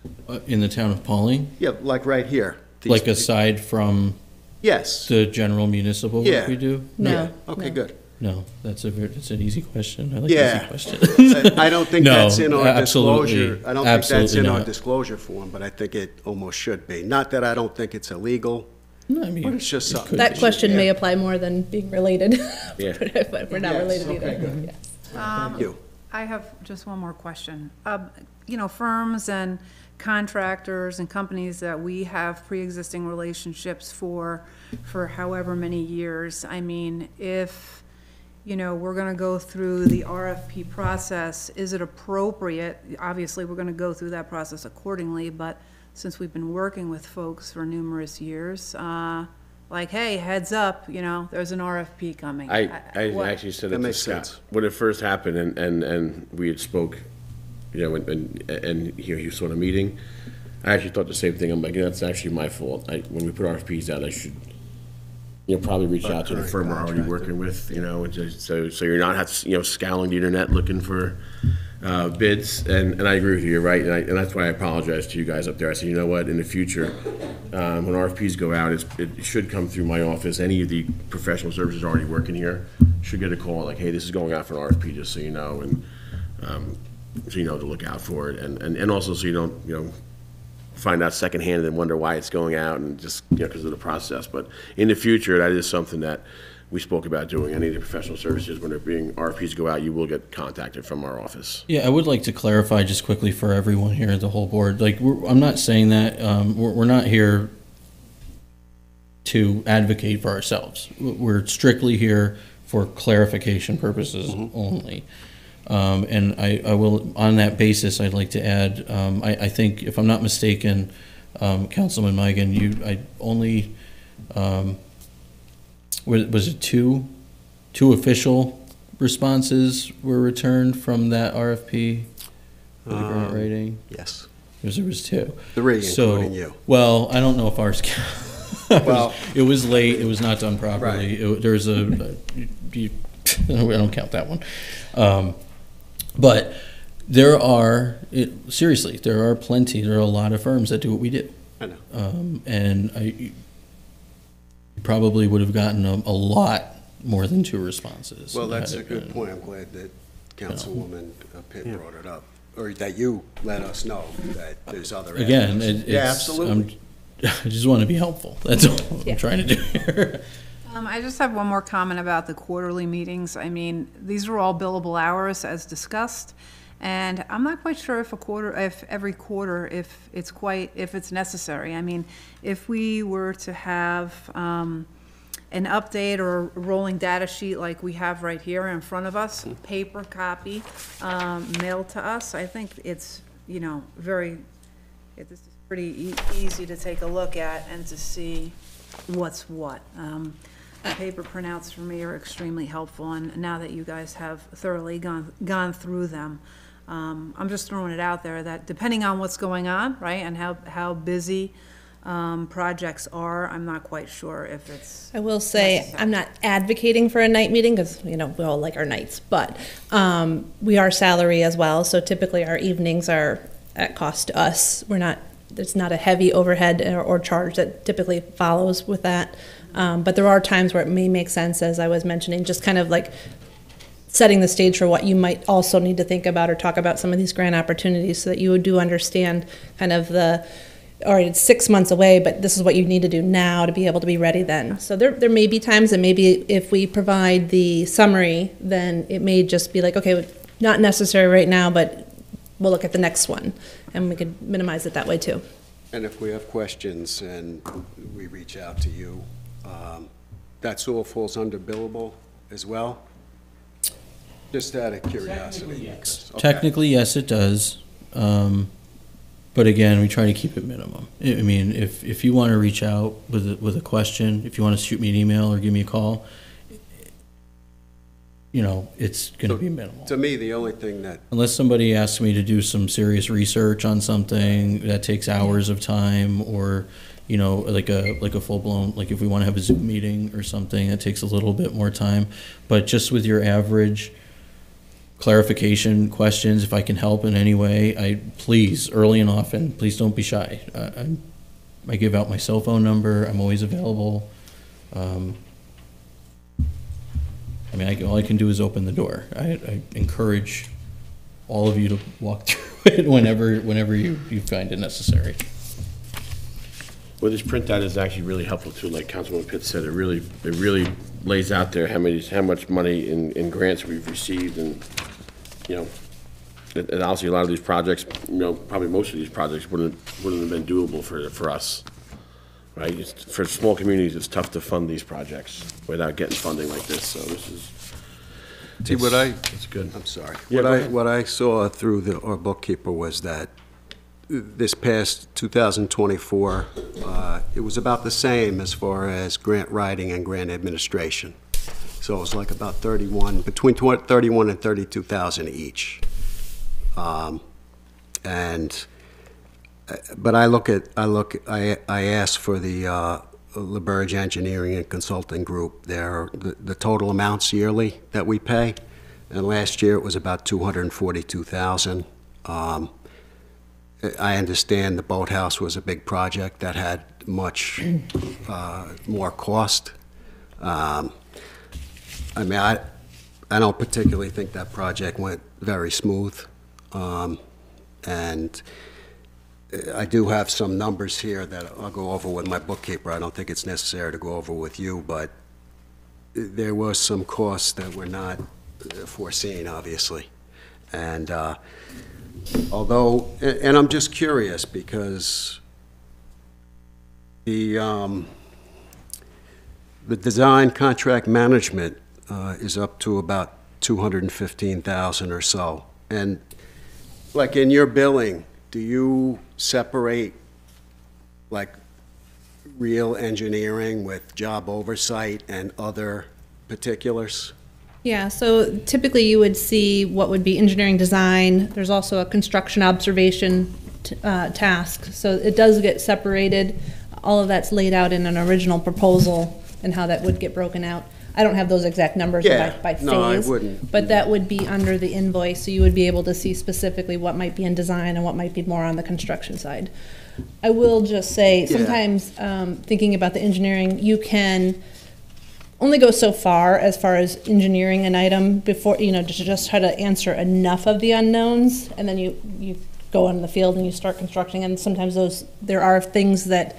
In the town of Pawling? Yeah, like right here. Like aside from Yes. the general municipal work Yeah. we do? No. Yeah, okay, no. good. No, it's an easy question. I like Yeah. easy questions. I don't think No, that's in our absolutely. disclosure. I don't think that's Absolutely in our not. disclosure form, but I think it almost should be. Not that I don't think it's illegal, No, I mean, but it's just it something. could That be. question may Yeah. apply more than being related. Yeah. But we're not Yes, related okay, either. good. Yes. Thank you. I have just one more question. Firms and contractors and companies that we have pre-existing relationships for however many years, I mean, if, we're gonna go through the RFP process, is it appropriate? Obviously, we're gonna go through that process accordingly, but since we've been working with folks for numerous years, like, hey, heads up, you know, there's an RFP coming. I What- actually said That it to makes Scott sense. when it first happened, and we had spoke, you know, and he was on a meeting. I actually thought the same thing. I'm like, that's actually my fault. When we put RFPs out, I should, you know, probably reach out to the firm we're already working with, you know, and just, so you're not scouring the internet looking for bids. And I agree with you. You're right, and that's why I apologize to you guys up there. I said, you know what, in the future, when RFPs go out, it should come through my office. Any of the professional services already working here should get a call like, hey, this is going out for an RFP, just so you know, and so you know to look out for it, and also so you don't, you know, find out secondhand and wonder why it's going out and just, you know, because of the process. But in the future, that is something that we spoke about doing. Any of the professional services, when they're being RFPs go out, you will get contacted from our office. Yeah, I would like to clarify just quickly for everyone here, the whole board, like, I'm not saying that, we're not here to advocate for ourselves. We're strictly here for clarification purposes only. And I will, on that basis, I'd like to add, I think, if I'm not mistaken, Councilman Migan, I only, was it two official responses were returned from that RFP for the grant writing? Yes. There was two. 3, So, including you. well, I don't know if ours Well- it was late, it was not done properly. Right. There's I don't count that one. But there are, seriously, there are a lot of firms that do what we do. I know. And you probably would have gotten a lot more than 2 responses. Well, that's had a it good been- point. I'm glad that Councilwoman Pitt brought it up, or that you let us know that there's other Again, avenues. Yeah, absolutely. I just want to be helpful. That's all I'm trying to do here. I just have one more comment about the quarterly meetings. I mean, these are all billable hours as discussed, and I'm not quite sure if every quarter, if it's necessary. I mean, if we were to have an update or a rolling data sheet like we have right here in front of us, paper copy, mailed to us, I think it's, you know, this is pretty easy to take a look at and to see what's what. Paper printouts for me are extremely helpful, and now that you guys have thoroughly gone through them, I'm just throwing it out there that depending on what's going on, right, and how busy projects are, I'm not quite sure if it's. I will say, necessary. I'm not advocating for a night meeting, because, you know, we all like our nights, but we are salary as well, so typically our evenings are at cost to us. There's not a heavy overhead or charge that typically follows with that. But there are times where it may make sense, as I was mentioning, just kind of like setting the stage for what you might also need to think about or talk about some of these grant opportunities, so that you do understand kind of all right, it's 6 months away, but this is what you need to do now to be able to be ready then. So there may be times that maybe if we provide the summary, then it may just be like, okay, not necessary right now, but we'll look at the next one, and we could minimize it that way too. And if we have questions and we reach out to you, that's all falls under billable as well? Just out of curiosity. Okay. Technically, yes, it does. But again, we try to keep it minimum. I mean, if you want to reach out with a question, if you want to shoot me an email or give me a call, you know, it's going to be minimal. To me, the only thing that, Unless somebody asks me to do some serious research on something that takes hours of time, or, you know, like a full-blown, like if we want to have a Zoom meeting or something, that takes a little bit more time. But just with your average clarification questions, if I can help in any way, please, early and often, please don't be shy. I give out my cell phone number. I'm always available. I mean, all I can do is open the door. I encourage all of you to walk through it whenever you find it necessary. Well, this printout is actually really helpful too. Like Councilman Pitt said, it really lays out there how much money in grants we've received, and you know, and obviously a lot of these projects, you know, probably most of these projects wouldn't have been doable for us, right? For small communities, it's tough to fund these projects without getting funding like this. So this is. see, it's good. I'm sorry. Yeah, go ahead. What I saw through our bookkeeper was that this past 2024, it was about the same as far as grant writing and grant administration. So it was like about 31, between 31 and 32,000 each. But I asked for the LaBerge Engineering and Consulting Group, the total amounts yearly that we pay, and last year it was about 242,000. I understand the boathouse was a big project that had much more cost. I mean, I don't particularly think that project went very smooth, and I do have some numbers here that I'll go over with my bookkeeper. I don't think it's necessary to go over with you, but there was some costs that were not foreseen, obviously. And although, and I'm just curious because the design contract management is up to about 215,000 or so. And like in your billing, do you separate like real engineering with job oversight and other particulars? Yeah, so typically you would see what would be engineering design. There's also a construction observation task. So it does get separated. All of that's laid out in an original proposal and how that would get broken out. I don't have those exact numbers by phase. No, I wouldn't. But that would be under the invoice, so you would be able to see specifically what might be in design and what might be more on the construction side. I will just say, sometimes thinking about the engineering, you can only go so far as engineering an item before, to just try to answer enough of the unknowns, and then you go on the field and you start constructing, and sometimes there are things that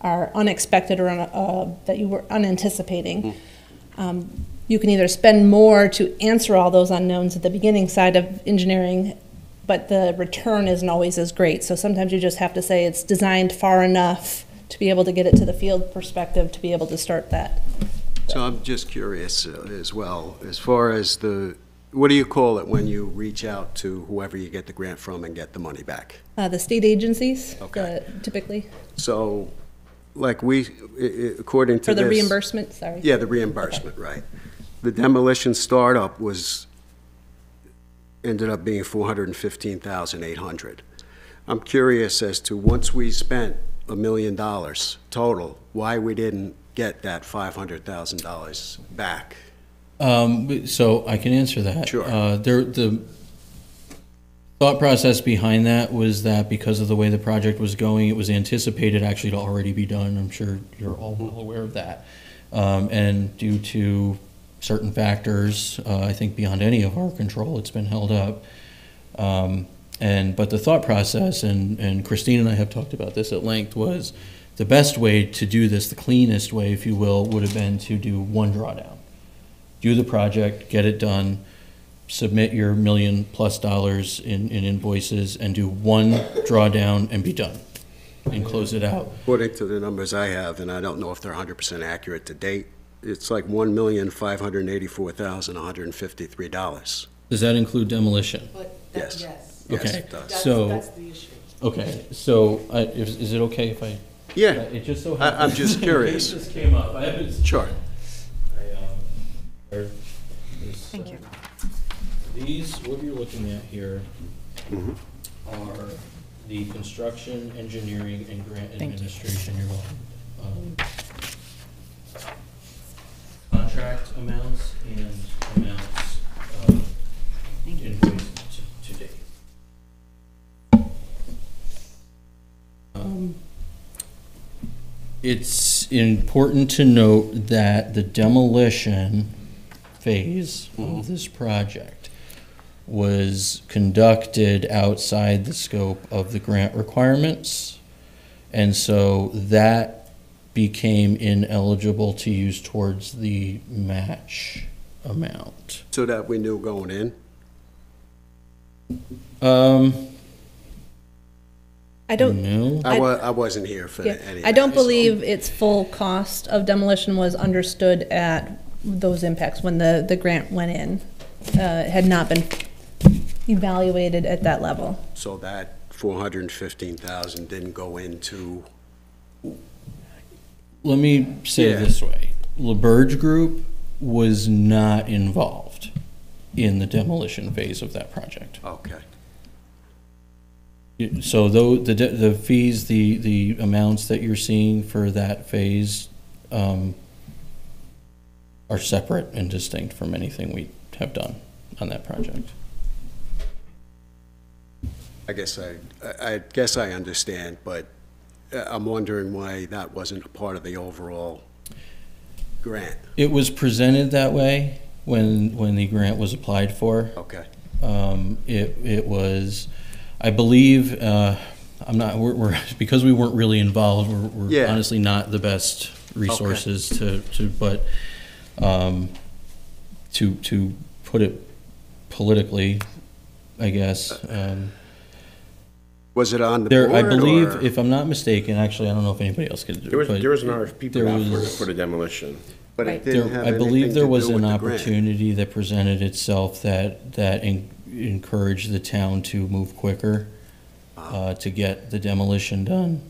are unexpected or that you were unanticipating. You can either spend more to answer all those unknowns at the beginning side of engineering, but the return isn't always as great. So sometimes you just have to say it's designed far enough to be able to get it to the field perspective to be able to start that. So I'm just curious as well, as far as what do you call it when you reach out to whoever you get the grant from and get the money back? The state agencies, Okay. Typically. So, like according to For the this- reimbursement, sorry. Yeah, the reimbursement, right. The demolition startup ended up being 415,800. I'm curious as to, once we spent $1 million total, why we didn't get that $500,000 back. So I can answer that. Sure. The thought process behind that was that because of the way the project was going, it was anticipated actually to already be done. I'm sure you're all well aware of that. And due to certain factors, I think beyond any of our control, it's been held up. But the thought process, and Christine and I have talked about this at length, was the best way to do this, the cleanest way, if you will, would have been to do one drawdown. Do the project, get it done, submit your $1 million+ in invoices, and do one drawdown and be done, and close it out. According to the numbers I have, and I don't know if they're 100% accurate to date, it's like $1,584,153. Does that include demolition? Yes. Yes. Yes, Okay. it does. So, That's the issue. okay, so is it okay if I? Yeah, It just so I'm happens. just curious. It just came up. I haven't. Sure. Thank you. These, what you're looking at here are the construction, engineering, and grant administration. You're welcome. Contract amounts and amounts invoiced to date. It's important to note that the demolition phase of this project was conducted outside the scope of the grant requirements, and so that became ineligible to use towards the match amount. So that we knew going in? I don't. No. I wasn't here for Yeah, any of I don't that, so- believe its full cost of demolition was understood at those impacts when the grant went in. It had not been evaluated at that level. So that 415,000 didn't go into, Let me say it Yeah. this way. LaBerge Group was not involved in the demolition phase of that project. okay. So though the fees, the amounts that you're seeing for that phase are separate and distinct from anything we have done on that project. I guess I understand, but I'm wondering why that wasn't a part of the overall grant. It was presented that way when the grant was applied for. Okay. It was, I believe, I'm not, we're because we weren't really involved, we're Yeah. honestly not the best resources but to put it politically, I guess. Was it on the There, board? I believe, or- if I'm not mistaken, actually, I don't know if anybody else could do There was, it, there was an RFP put there out was- for the demolition. But it Right. didn't have I believe anything there to was do an with the grant. opportunity that presented itself that encouraged the town to move quicker, to get the demolition done,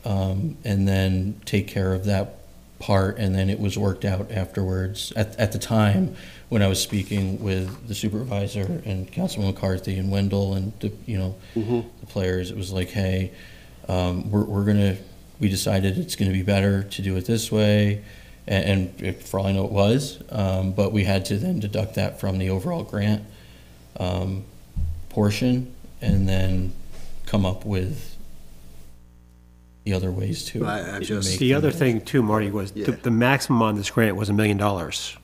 and then take care of that part, and then it was worked out afterwards. At the time, when I was speaking with the supervisor and Councilman McCarthy and Wendell and the players, it was like, hey, we decided it's gonna be better to do it this way. And for all I know, it was, but we had to then deduct that from the overall grant portion, and then come up with the other ways to I'm just- make The other them- thing too, Marty, was Yeah. the maximum on this grant was $1 million.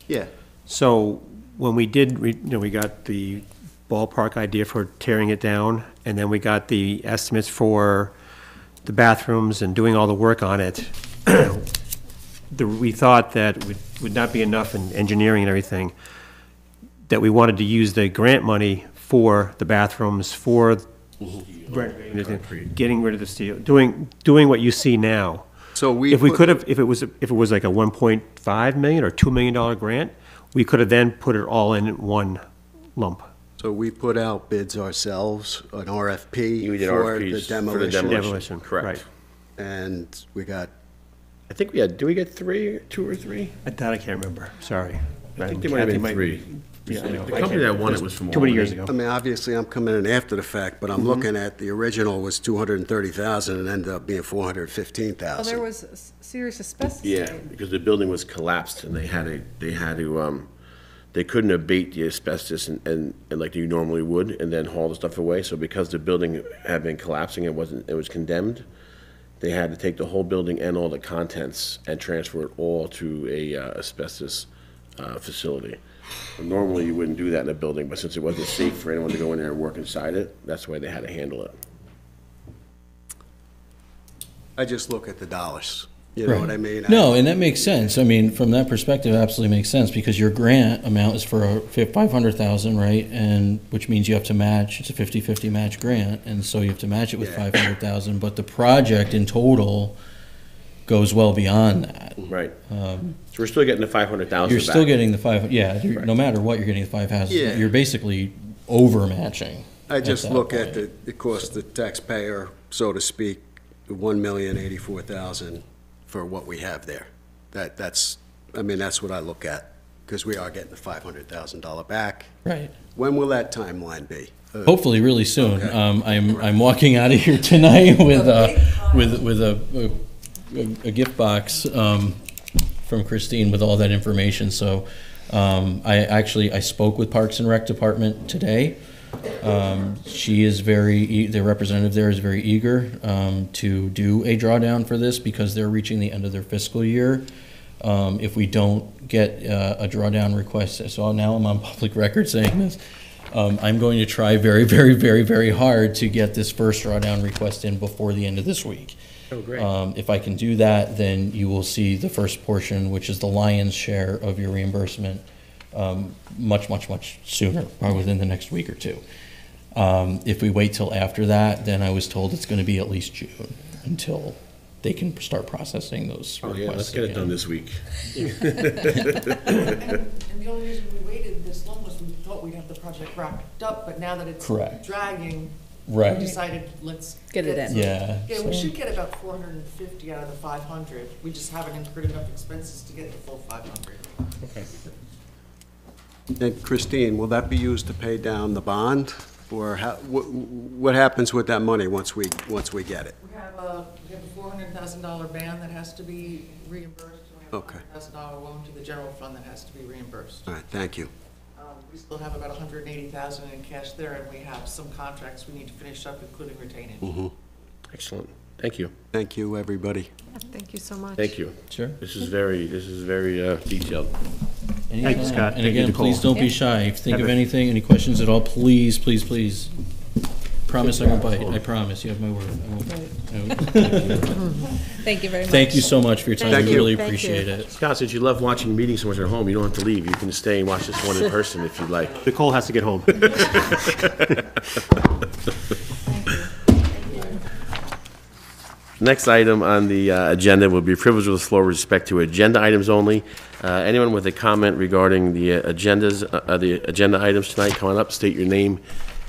Yeah, So when we did, we got the ballpark idea for tearing it down, and then we got the estimates for the bathrooms and doing all the work on it. We thought that would not be enough in engineering and everything, that we wanted to use the grant money for the bathrooms, for getting rid of the steel, doing what you see now. so we. If we put- could have, if it was like a 1.5 million or $2 million grant, we could have then put it all in one lump. So we put out bids ourselves, an RFP We did for the RFPs for the demolition, Demolition, Correct. right. and we got, I think do we get two or three? That I can't remember, sorry. I think there might have been three. Yeah, I know. The company that won it was from Too many years Albany. ago. I mean, obviously, I'm coming in after the fact, but I'm looking at the original was 230,000 and ended up being Oh, there 415,000. was serious asbestos. Yeah, because the building was collapsed and they had to, they couldn't abate the asbestos and like you normally would and then haul the stuff away. So because the building had been collapsing, it was condemned, they had to take the whole building and all the contents and transfer it all to a asbestos facility. Normally, you wouldn't do that in a building, but since it wasn't safe for anyone to go in there and work inside it, that's why they had to handle it. I just look at the dollars, you know what I mean? No, and that makes sense. I mean, from that perspective, it absolutely makes sense, because your grant amount is for 500,000, right? And, which means you have to match, it's a 50-50 match grant, and so you have to match it with Yeah. 500,000, but the project in total goes well beyond that. Right. So we're still getting the 500,000 You're back. still getting the no matter what, you're getting the 5,000. Yeah. You're basically overmatching. I just that look at point. it costs the taxpayer, so to speak, $1,084,000 for what we have there. That's what I look at, because we are getting the $500,000 back. Right. When will that timeline be? Hopefully, really soon. Okay. I'm walking out of here tonight with a gift box from Christine with all that information. So I spoke with Parks and Rec Department today. She is the representative there is very eager to do a drawdown for this, because they're reaching the end of their fiscal year. If we don't get a drawdown request, so now I'm on public record saying this, I'm going to try very, very, very, very hard to get this first drawdown request in before the end of this week. Oh, great. If I can do that, then you will see the first portion, which is the lion's share of your reimbursement, much, much, much sooner, probably within the next week or two. If we wait till after that, then I was told it's going to be at least June until they can start processing those Oh, requests. yeah, let's get it done again. this week. And the only reason we waited this long was we thought we'd have the project wrapped up, but now that it's Correct. dragging, Right. We decided, let's. Get it in. Yeah. Yeah, we so- should get about 450 out of the 500. We just haven't incurred enough expenses to get the full 500. And Christine, will that be used to pay down the bond? Or what happens with that money once we get it? We have a $400,000 ban that has to be reimbursed. We have Okay. a $100,000 loan to the general fund that has to be reimbursed. All right, thank you. We still have about 180,000 in cash there, and we have some contracts we need to finish up, including retainage. Excellent. Thank you. Thank you, everybody. Thank you so much. Thank you. Sure. This is very Thank detailed. you, Anytime. Scott. And Thank you, again, Nicole. please don't be shy. If you think of Heather. anything, any questions at all, please, please, please. Promise I won't bite. I promise. You have my word. I won't bite. I won't. Thank you very much. Thank you so much for your time. Thank We you. really Thank you. appreciate it. Scott, since you love watching meetings so much at home, you don't have to leave. You can stay and watch this one in person if you'd like. Nicole has to get home. Next item on the agenda will be privilege of the floor with respect to agenda items only. Anyone with a comment regarding the the agenda items tonight, come on up, state your name,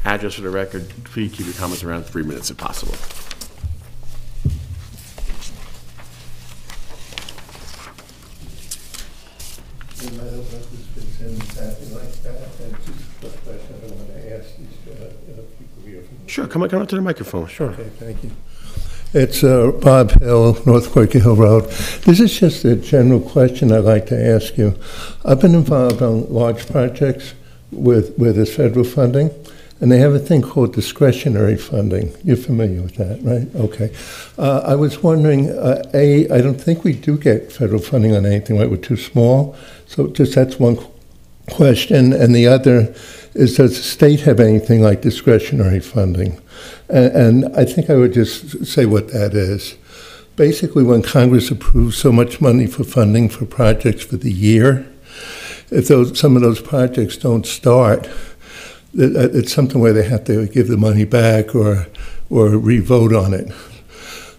address for the record. Please keep your comments around 3 minutes if possible. I don't know if this fits in exactly like that, and just a question I want to ask these people here. Sure, come up to the microphone, sure. Okay, thank you. It's Bob Hill, North Quaker Hill Road. This is just a general question I'd like to ask you. I've been involved on large projects with this federal funding, and they have a thing called discretionary funding. You're familiar with that, right? Okay. I was wondering, I don't think we do get federal funding on anything, right? We're too small. So just that's one question. And the other is, does the state have anything like discretionary funding? And I think I would just say what that is. Basically, when Congress approves so much money for funding for projects for the year, if some of those projects don't start, it's something where they have to give the money back or re-vote on it.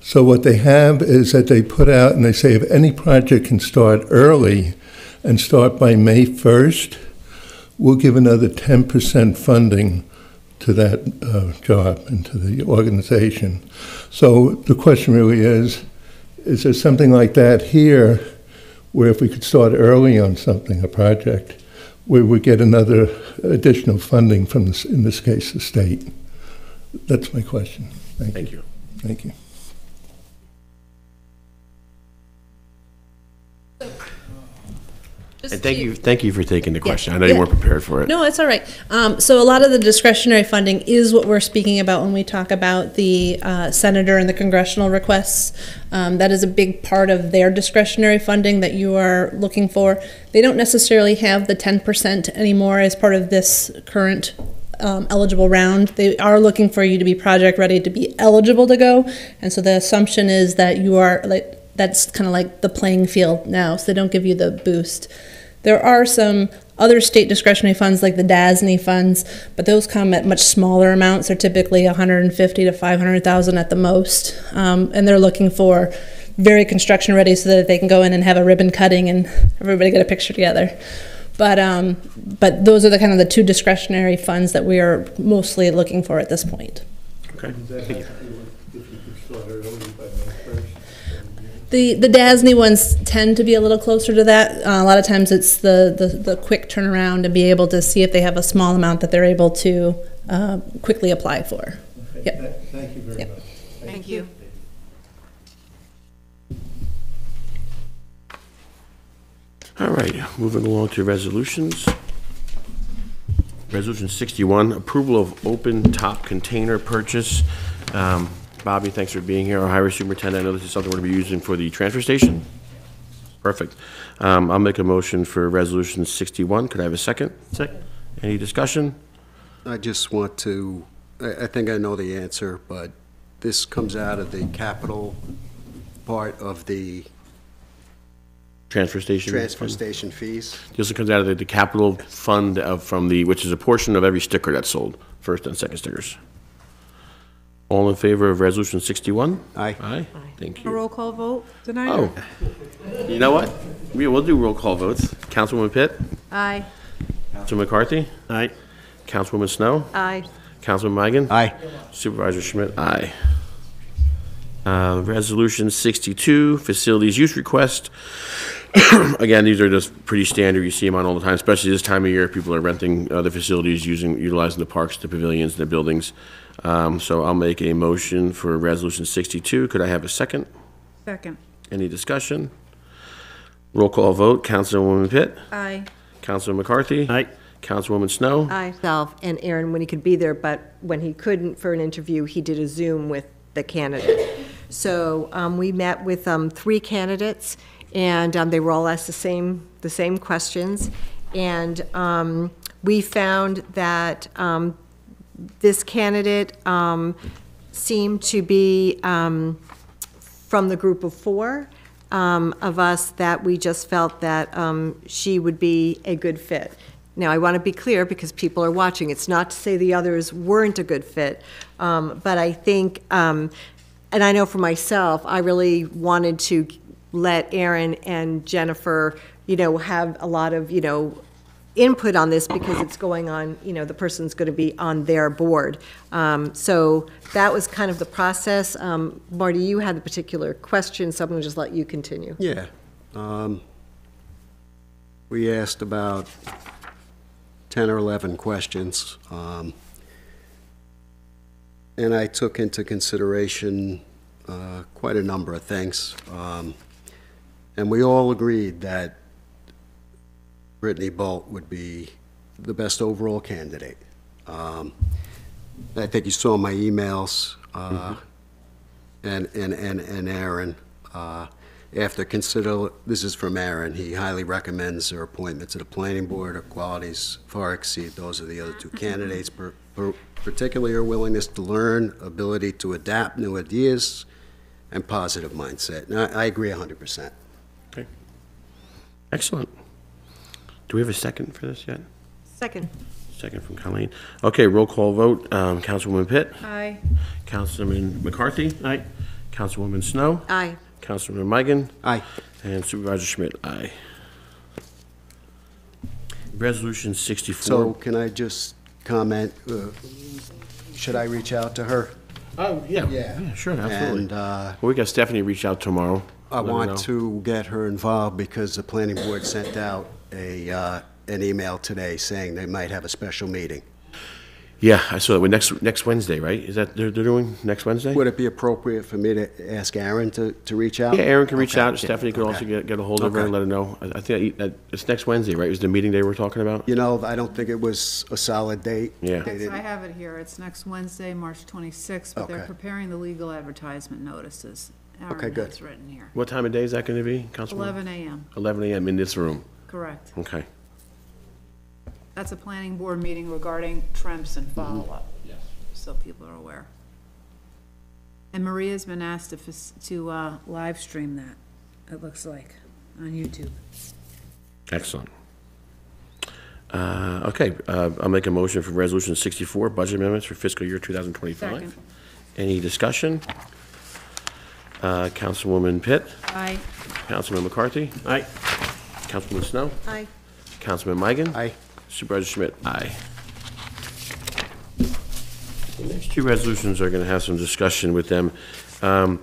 So what they have is that they put out and they say if any project can start early and start by May 1st, we'll give another 10% funding to that job and to the organization. So the question really is there something like that here where if we could start early on something, a project, where we get another additional funding from, in this case, the state? That's my question. Thank you. Thank you. And thank you for taking the question. I know yeah. you weren't prepared for it. No, it's all right. So a lot of the discretionary funding is what we're speaking about when we talk about the senator and the congressional requests. That is a big part of their discretionary funding that you are looking for. They don't necessarily have the 10% anymore as part of this current eligible round. They are looking for you to be project ready to be eligible to go. And so the assumption is that you are that's kind of like the playing field now, so they don't give you the boost. There are some other state discretionary funds like the DASNY funds, but those come at much smaller amounts. They're typically 150 to 500,000 at the most, and they're looking for very construction ready so that they can go in and have a ribbon cutting and everybody get a picture together. But those are the kind of the two discretionary funds that we are mostly looking for at this point. Okay. Does that have to do with if you could start early by May 1st? The DASNY ones tend to be a little closer to that. A lot of times it's the quick turnaround and be able to see if they have a small amount that they're able to quickly apply for. Okay. Yep. Thank you very Yep. much. Thank you. All right, moving along to resolutions. Resolution 61, approval of open top container purchase. Bobby, thanks for being here. Our highway superintendent, I know this is something we're going to be using for the transfer station. Perfect. I'll make a motion for resolution 61. Could I have a second? Second. Any discussion? I just want to, I think I know the answer, but this comes out of the capital part of the Transfer station? transfer station fees. This comes out of the capital fund which is a portion of every sticker that's sold, first and second stickers. All in favor of resolution 61? Aye. Aye. Thank A you. roll call vote tonight? Oh, you know what? We'll do roll call votes. Councilwoman Pitt? Aye. Councilman McCarthy? Aye. Councilwoman Snow? Aye. Councilman Migan? Aye. Supervisor Schmidt, aye. Resolution 62, facilities use request. Again, these are just pretty standard. You see them on all the time, especially this time of year. People are renting the facilities, utilizing the parks, the pavilions, the buildings. So I'll make a motion for Resolution 62. Could I have a second? Second. Any discussion? Roll call vote. Councilwoman Pitt? Aye. Councilman McCarthy? Aye. Councilwoman Snow? I, myself, and Aaron, when he could be there, but when he couldn't for an interview, he did a Zoom with the candidate. So we met with 3 candidates, and they were all asked the same questions. And we found that this candidate seemed to be from the group of 4 of us that we just felt that she would be a good fit. Now, I want to be clear because people are watching. It's not to say the others weren't a good fit, but I think, and I know for myself, I really wanted to let Aaron and Jennifer, have a lot of, input on this because it's going on, the person's going to be on their board. So that was kind of the process. Marty, you had the particular question, so I'm going to just let you continue. Yeah. We asked about 10 or 11 questions, and I took into consideration quite a number of things. And we all agreed that Brittany Bolt would be the best overall candidate. I think you saw my emails, and Aaron. After this is from Aaron, he highly recommends her appointment to the planning board. Her qualities far exceed those of the other 2 candidates, particularly her willingness to learn, ability to adapt new ideas, and positive mindset. And I agree 100%. Okay. Excellent. Do we have a second for this yet? Second. Second from Colleen. Okay, roll call vote. Councilwoman Pitt? Aye. Councilman McCarthy? Aye. Councilwoman Snow? Aye. Councilman Migan? Aye. And Supervisor Schmidt, aye. Resolution 64. So can I just comment, should I reach out to her? Oh, yeah, sure, absolutely. And Well, we got Stephanie reach out tomorrow. I Let her know. want to get her involved because the planning board sent out an email today saying they might have a special meeting. Yeah, I saw that. Next Wednesday, right? Is that they're doing next Wednesday? Would it be appropriate for me to ask Aaron to reach out? Yeah, Aaron can reach Okay. out. Stephanie could also Okay. get a hold of her and Okay. let her know. I think that it's next Wednesday, right? Is the meeting day we're talking about? I don't think it was a solid date. Yeah. They didn't- I have it here. It's next Wednesday, March 26th, but they're Okay. preparing the legal advertisement notices. Okay, Aaron good. has written here. What time of day is that going to be, Councilman? 11 a.m., 11 a.m. in this room. correct. Okay. That's a planning board meeting regarding Tremps and follow-up. Yes. So people are aware. And Maria's been asked to live stream that, it looks like, on YouTube. Excellent. Okay, I'll make a motion for Resolution 64, budget amendments for fiscal year 2025. Second. Any discussion? Councilwoman Pitt? Aye. Councilman McCarthy? Aye. Councilman Snow? Aye. Councilman Migan? Aye. Supervisor Schmidt, aye. The next 2 resolutions are going to have some discussion with them. A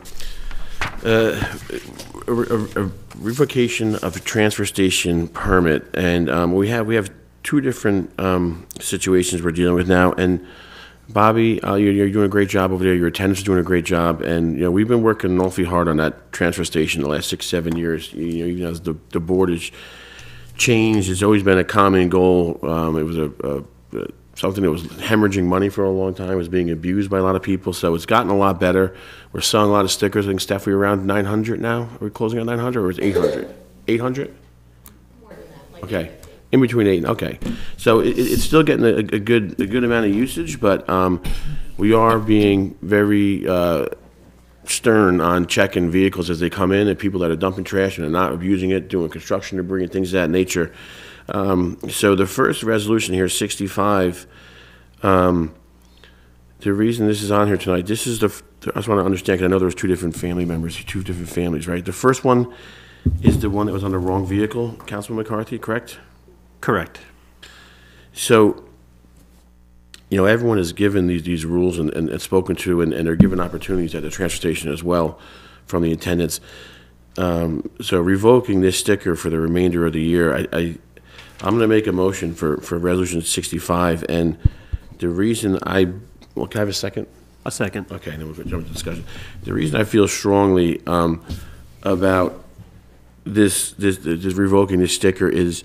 revocation of a transfer station permit, and we have 2 different situations we're dealing with now. And Bobby, you're doing a great job over there. Your attendants are doing a great job, and we've been working awfully hard on that transfer station the last 6-7 years. Even as the board has changed, it's always been a common goal. It was something that was hemorrhaging money for a long time. It was being abused by a lot of people, so it's gotten a lot better. We're selling a lot of stickers. I think, Steph, we're around 900 now. Are we closing at 900, or is it 800? 800? More than that, Okay, in between 8. Okay, so it's still getting a good amount of usage, but we are being very stern on checking vehicles as they come in, and people that are dumping trash and are not abusing it, doing construction debris and things of that nature. So the first resolution here, 65. The reason this is on here tonight, this is I just want to understand, because I know there was 2 different family members, 2 different families, right? The first one is the one that was on the wrong vehicle, Councilman McCarthy, correct? Correct. So you know, everyone is given these rules and spoken to, and they're given opportunities at the transfer station as well from the attendants. So revoking this sticker for the remainder of the year, I'm going to make a motion for Resolution 65, and the reason well, can I have a second? A second. Okay, then we'll jump to discussion. The reason I feel strongly about this revoking this sticker is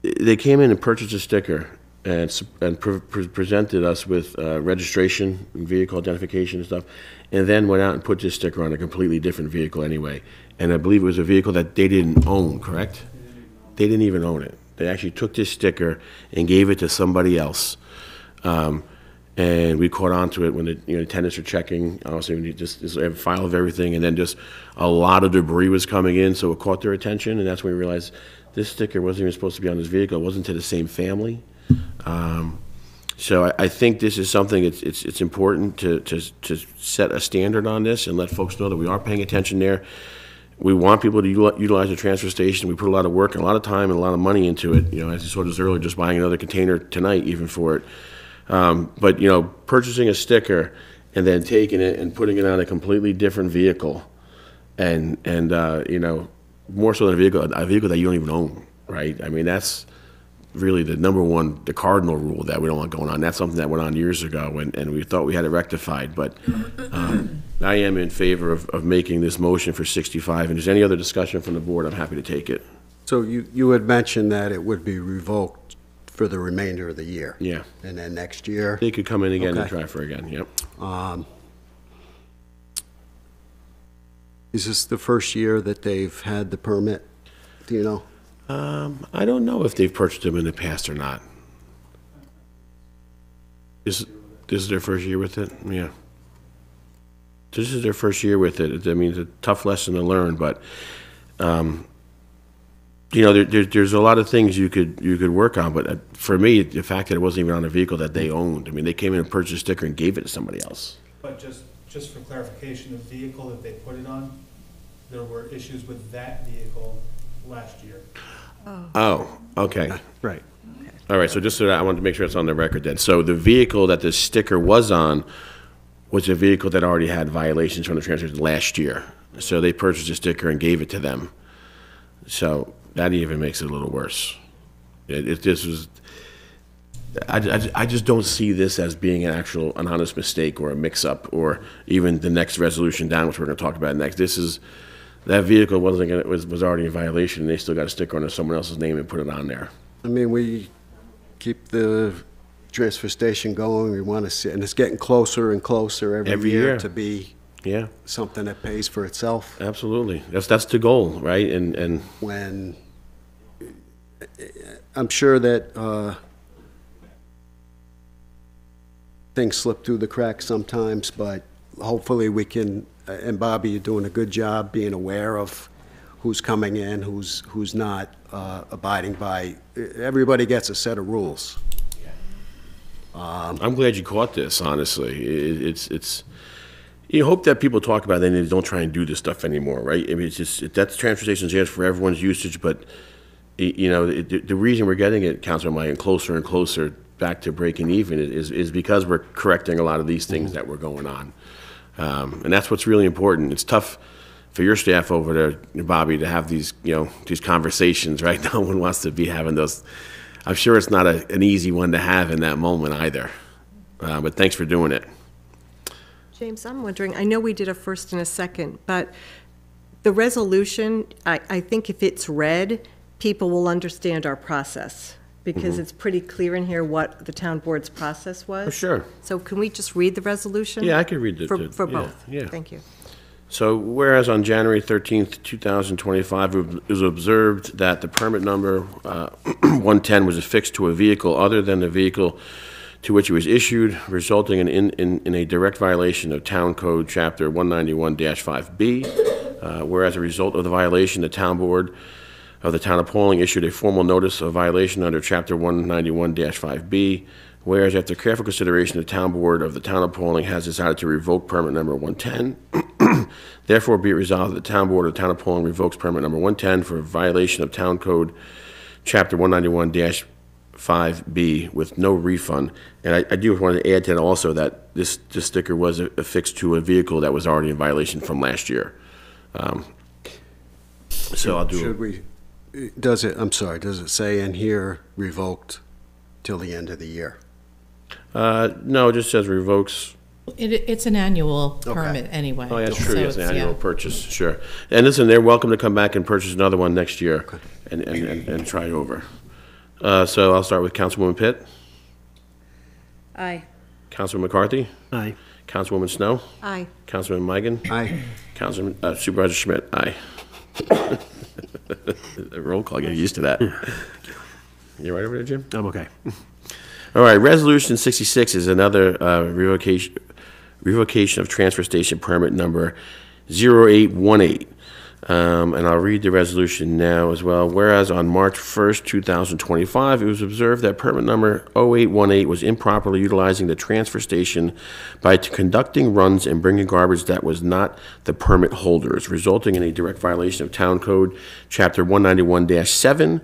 they came in and purchased a sticker and presented us with registration, vehicle identification and stuff, and then went out and put this sticker on a completely different vehicle anyway. And I believe it was a vehicle that they didn't own, correct? They didn't even own it. They actually took this sticker and gave it to somebody else. And we caught on to it when the attendants are checking. Obviously, we just have a file of everything, and then just a lot of debris was coming in, so it caught their attention, and that's when we realized this sticker wasn't even supposed to be on this vehicle. It wasn't to the same family. So I think this is something it's important to set a standard on this and let folks know that we are paying attention there. We want people to utilize the transfer station. We put a lot of work and a lot of time and a lot of money into it. You know, as you saw this earlier, just buying another container tonight even for it. But, you know, purchasing a sticker and then taking it and putting it on a completely different vehicle and you know, more so than a vehicle that you don't even own, right? I mean, that's really the number one, the cardinal rule that we don't want going on. That's something that went on years ago, and we thought we had it rectified. But I am in favor of making this motion for 65. And if there's any other discussion from the board, I'm happy to take it. So you had mentioned that it would be revoked for the remainder of the year. Yeah. And then next year? They could come in again and Okay. try for again, yep. Is this the first year that they've had the permit? Do you know? I don't know if they've purchased them in the past or not. This is their first year with it? Yeah. This is their first year with it. I mean, it's a tough lesson to learn, but, you know, there's a lot of things you could work on, but for me, the fact that it wasn't even on a vehicle that they owned, I mean, they came in and purchased a sticker and gave it to somebody else. But just for clarification, the vehicle that they put it on, there were issues with that vehicle last year. Oh, okay. Right. All right, so just so that I wanted to make sure it's on the record then. So the vehicle that the sticker was on was a vehicle that already had violations from the transfer last year. So they purchased a sticker and gave it to them. So that even makes it a little worse. I just don't see this as being an honest mistake or a mix-up or even the next resolution down, which we're going to talk about next. That vehicle was already in violation, and they still got a sticker under someone else's name and put it on there. I mean, we keep the transfer station going. We want to see, and it's getting closer and closer every year to be something that pays for itself. Absolutely. That's the goal, right? And when I'm sure that things slip through the cracks sometimes, but hopefully we can, and Bobby, you're doing a good job being aware of who's coming in, who's not abiding by. Everybody gets a set of rules. I'm glad you caught this, honestly. It's you hope that people talk about it and they don't try and do this stuff anymore, right? I mean, it's just, that's transportation stations here for everyone's usage, but, you know, the reason we're getting it, Councilman Meyer, closer and closer back to breaking even is because we're correcting a lot of these things that were going on. And that's what's really important. It's tough for your staff over there, Bobby, to have these, you know, these conversations, right? No one wants to be having those. I'm sure it's not an easy one to have in that moment either. But thanks for doing it. James, I'm wondering, I know we did a first and a second, but the resolution, I think if it's read, people will understand our process, because it's pretty clear in here what the town board's process was. For sure. So can we just read the resolution? Yeah, I could read it. For both? Yeah. Thank you. So whereas on January 13th, 2025, it was observed that the permit number 110 was affixed to a vehicle other than the vehicle to which it was issued, resulting in a direct violation of Town Code Chapter 191-5B. Whereas as a result of the violation, the Town Board of the Town of Pawling issued a formal notice of violation under Chapter 191-5B. Whereas after careful consideration, the Town Board of the Town of Pawling has decided to revoke permit number 110. Therefore, be it resolved that the Town Board of the Town of Pawling revokes permit number 110 for violation of Town Code Chapter 191-5B 5B with no refund. And I do want to add to that also that this sticker was affixed to a vehicle that was already in violation from last year. So I'll do. Should we, I'm sorry, does it say in here revoked till the end of the year? No, it just says revokes. It's an annual permit anyway. Oh, yeah, that's true, So yes, an it's- annual yeah. purchase, sure. And listen, they're welcome to come back and purchase another one next year and try it over. So I'll start with Councilwoman Pitt, Aye. Councilman McCarthy, Aye. Councilwoman Snow, Aye. Councilman Migan, Aye. Councilman, Supervisor Schmidt, aye. Roll call, get used to that. You right over there, Jim? I'm okay. All right, Resolution 66 is another revocation of transfer station permit number 0818. And I'll read the resolution now as well. Whereas on March 1st, 2025, it was observed that permit number 0818 was improperly utilizing the transfer station by conducting runs and bringing garbage that was not the permit holders, resulting in a direct violation of Town Code Chapter 191-7.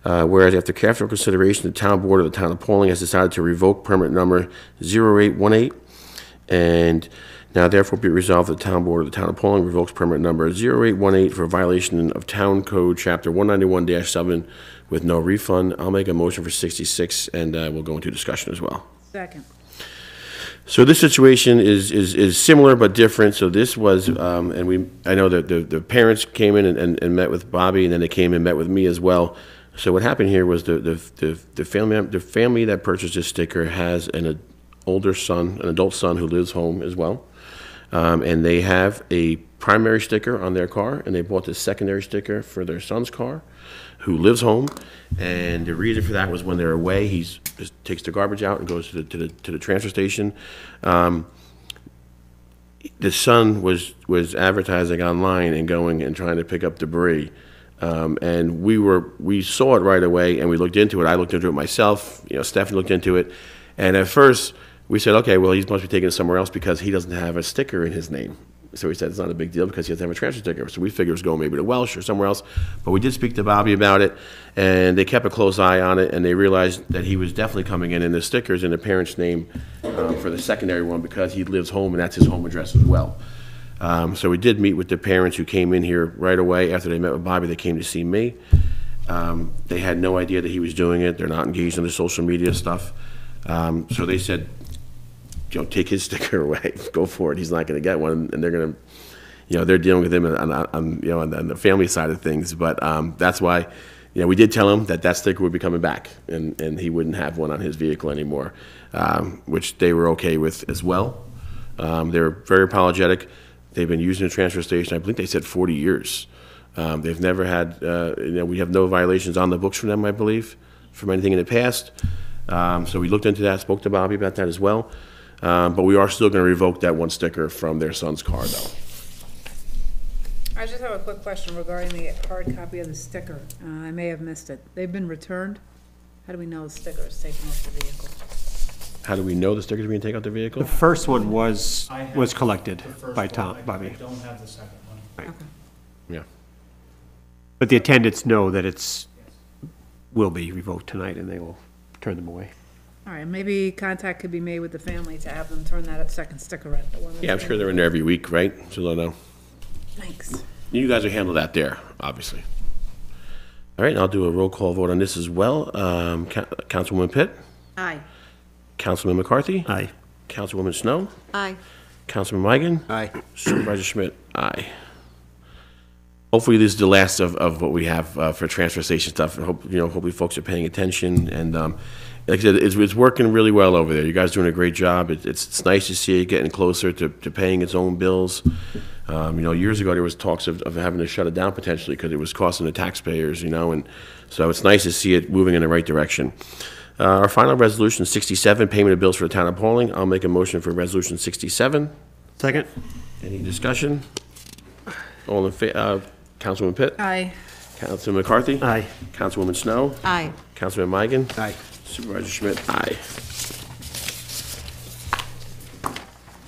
Whereas after careful consideration, the Town Board of the Town of Pawling has decided to revoke permit number 0818. And now therefore be resolved that the Town Board of the Town of Pawling revokes permit number 0818 for violation of Town Code Chapter 191-7 with no refund. I'll make a motion for 66, and we'll go into discussion as well. Second. So this situation is similar but different. So this was, I know that the parents came in and met with Bobby, and then they came and met with me as well. So what happened here was the family that purchased this sticker has an adult son who lives home as well. And they have a primary sticker on their car, and they bought the secondary sticker for their son's car, who lives home. And the reason for that was when they're away, he just takes the garbage out and goes to the transfer station. The son was advertising online and going and trying to pick up debris. And we saw it right away, and we looked into it. I looked into it myself. Stephanie looked into it, and at first we said, okay, well, he must be taking it somewhere else because he doesn't have a sticker in his name. So we said it's not a big deal because he doesn't have a transfer sticker. So we figured it was going maybe to Welsh or somewhere else. But we did speak to Bobby about it, and they kept a close eye on it, and they realized that he was definitely coming in, and the sticker's in the parent's name for the secondary one because he lives home, and that's his home address as well. So we did meet with the parents who came in here right away. After they met with Bobby, they came to see me. They had no idea that he was doing it. They're not engaged in the social media stuff. So they said, take his sticker away. Go for it. He's not going to get one, and they're going to, they're dealing with him on the family side of things. But that's why, we did tell him that sticker would be coming back, and he wouldn't have one on his vehicle anymore, which they were okay with as well. They were very apologetic. They've been using the transfer station, I believe they said 40 years. They've never had, we have no violations on the books from them, I believe, from anything in the past. So we looked into that, spoke to Bobby about that as well. But we are still going to revoke that one sticker from their son's car, though. I just have a quick question regarding the hard copy of the sticker. I may have missed it. They've been returned? How do we know the sticker is taken off the vehicle? How do we know the sticker's being taken out the vehicle? The first one was I have collected the first by one. Tom, I Bobby. don't have the second one. Right. Yeah. But the attendants know that will be revoked tonight, and they will turn them away. All right, maybe contact could be made with the family to have them turn that second sticker in. Yeah, I'm sure they're in there every week, right? So they'll know. Thanks. You guys will handle that there, obviously. All right, I'll do a roll call vote on this as well. Councilwoman Pitt? Aye. Councilman McCarthy? Aye. Councilwoman Snow? Aye. Councilman Migan? Aye. Supervisor Schmidt? Aye. Hopefully this is the last of what we have for transfer station stuff. Hopefully folks are paying attention. And like I said, it's working really well over there. You guys are doing a great job. It's nice to see it getting closer to paying its own bills. Years ago there was talks of having to shut it down potentially because it was costing the taxpayers, and so it's nice to see it moving in the right direction. Our final resolution, 67, payment of bills for the town of Pawling. I'll make a motion for resolution 67. Second? Any discussion? All in favor? Councilwoman Pitt? Aye. Councilman McCarthy? Aye. Councilwoman Snow? Aye. Councilman Migan? Aye. Supervisor Schmidt? Aye.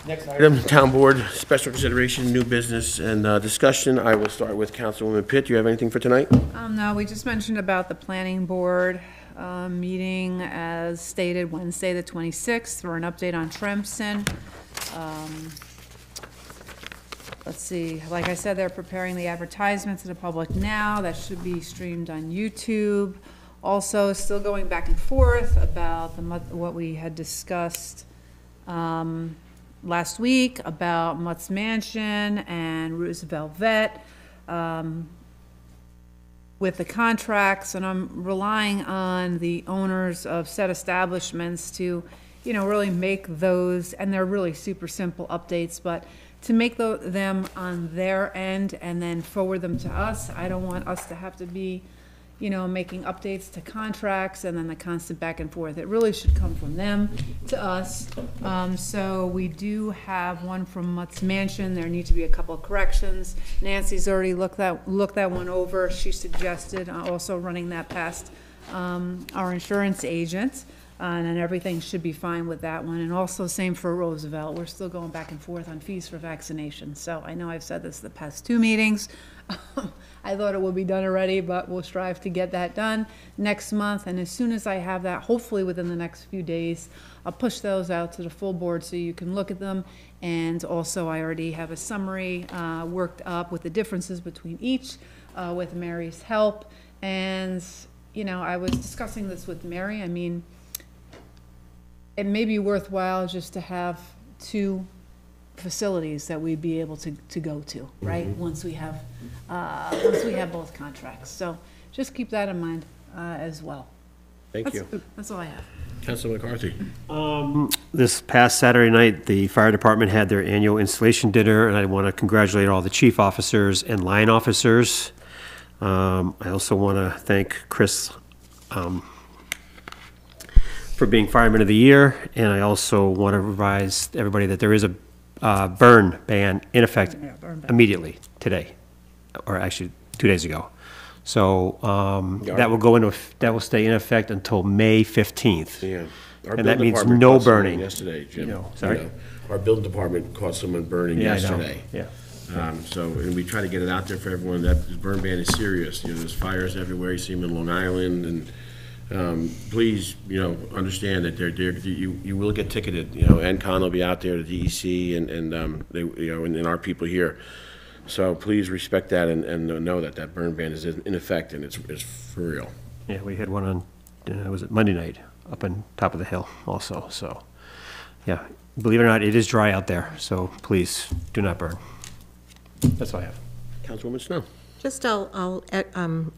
Next item, Town Board, special consideration, new business, and discussion. I will start with Councilwoman Pitt. Do you have anything for tonight? No, we just mentioned about the planning board. meeting as stated Wednesday, the 26th, for an update on Trempson. Let's see, like I said, they're preparing the advertisement to the public now. That should be streamed on YouTube. Also, still going back and forth about what we had discussed last week about Mutt's Mansion and Roosevelt Vet with the contracts, and I'm relying on the owners of said establishments to, really make those, and they're really super simple updates, but to make them on their end and then forward them to us. I don't want us to have to be, making updates to contracts and then the constant back and forth. It really should come from them to us. So we do have one from Mutt's Mansion. There need to be a couple of corrections. Nancy's already looked that one over. She suggested also running that past our insurance agent. And then everything should be fine with that one. And also same for Roosevelt. We're still going back and forth on fees for vaccination. So I know I've said this the past 2 meetings. I thought it would be done already, but we'll strive to get that done next month. And as soon as I have that, hopefully within the next few days, I'll push those out to the full board so you can look at them. And also I already have a summary worked up with the differences between each with Mary's help. And, I was discussing this with Mary. I mean, it may be worthwhile just to have 2 facilities that we'd be able to go to, right? Once we have both contracts. So just keep that in mind as well. Thank you. That's all I have. Councilor McCarthy. This past Saturday night, the fire department had their annual installation dinner, and I want to congratulate all the chief officers and line officers. I also want to thank Chris for being Fireman of the Year, and I also want to advise everybody that there is a burn ban in effect immediately today, or actually 2 days ago. So that will stay in effect until May 15th. Yeah. And that means no burning. Yesterday, Jim. Sorry? Our building department caught someone burning Yeah, I know. yesterday. Yeah. And we try to get it out there for everyone. That the burn ban is serious. There's fires everywhere. You see them in Long Island, and please, understand that you will get ticketed. NCON will be out there, the DEC, and they, and our people here. So please respect that and know that burn ban is in effect, and it's for real. Yeah, we had one on, was it Monday night, up on top of the hill also. So, yeah, believe it or not, it is dry out there. So please do not burn. That's all I have. Councilwoman Snow. Just I'll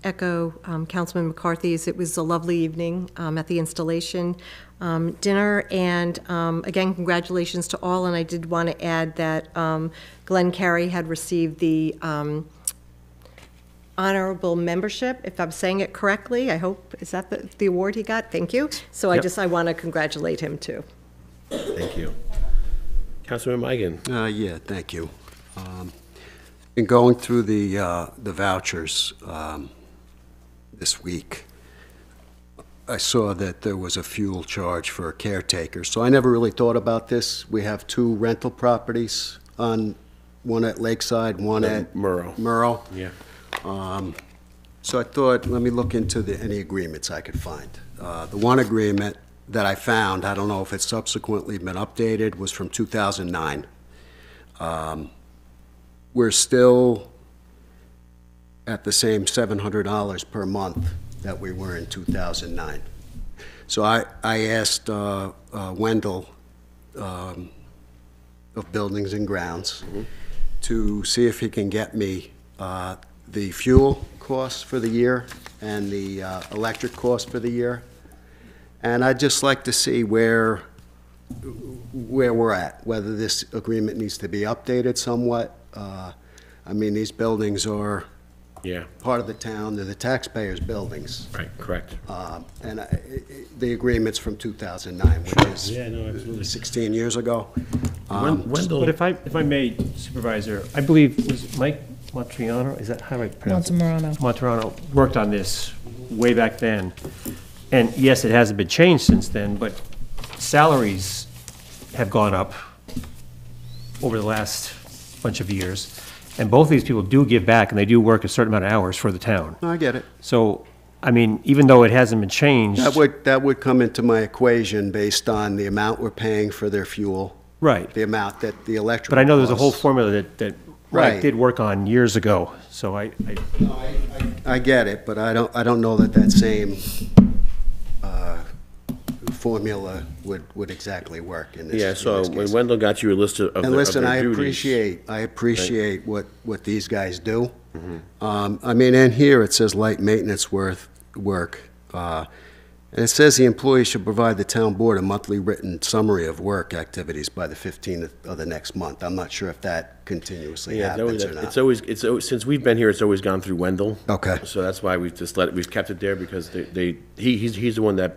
echo Councilman McCarthy's. It was a lovely evening at the installation dinner, and again, congratulations to all. And I did want to add that Glenn Carey had received the honorable membership, if I'm saying it correctly. I hope, is that the award he got? Thank you. So Yep. I want to congratulate him too. Thank you. Councilman Migan. Yeah, thank you. In going through the vouchers this week, I saw that there was a fuel charge for a caretaker. So I never really thought about this. We have 2 rental properties, one at Lakeside, one at Murrow. Yeah. So I thought, let me look into any agreements I could find. The one agreement that I found, I don't know if it's subsequently been updated, was from 2009. We're still at the same $700 per month that we were in 2009. So I asked Wendell of Buildings and Grounds to see if he can get me the fuel costs for the year and the electric costs for the year. And I'd just like to see where we're at, whether this agreement needs to be updated somewhat. I mean, these buildings are part of the town. They're the taxpayers' buildings. Right, correct. And the agreement's from 2009, which is 16 years ago. Wendell. But if I may, Supervisor, I believe, was it Mike Montriano? Is that how I pronounce it? Monterano worked on this way back then. And yes, it hasn't been changed since then, but salaries have gone up over the last bunch of years. And both of these people do give back, and they do work a certain amount of hours for the town. I get it. So I mean, even though it hasn't been changed. That would come into my equation based on the amount we're paying for their fuel. Right. The amount that the electrical But I know there's a whole costs. formula that Right. Mike did work on years ago, so I get it, but I don't know that same formula would exactly work in this. Yeah, in so this when case. Wendell got you a list of And their listen, I duties. appreciate what these guys do. Mm-hmm. I mean, in here, it says light maintenance work. And it says the employee should provide the town board a monthly written summary of work activities by the 15th of the next month. I'm not sure if that continuously Yeah, happens or not. it's always, since we've been here, it's always gone through Wendell. Okay. So that's why we've kept it there, because he's the one that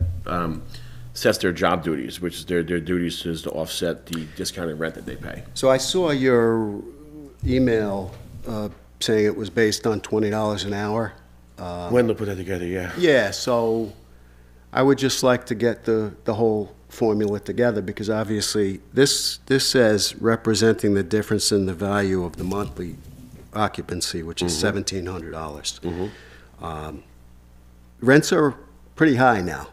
sets their job duties, which is their duties is to offset the discounted rent that they pay. So I saw your email saying it was based on $20 an hour. Wendell put that together, yeah. Yeah, so I would just like to get the whole formula together, because obviously this says representing the difference in the value of the monthly occupancy, which is $1,700. Rents are pretty high now.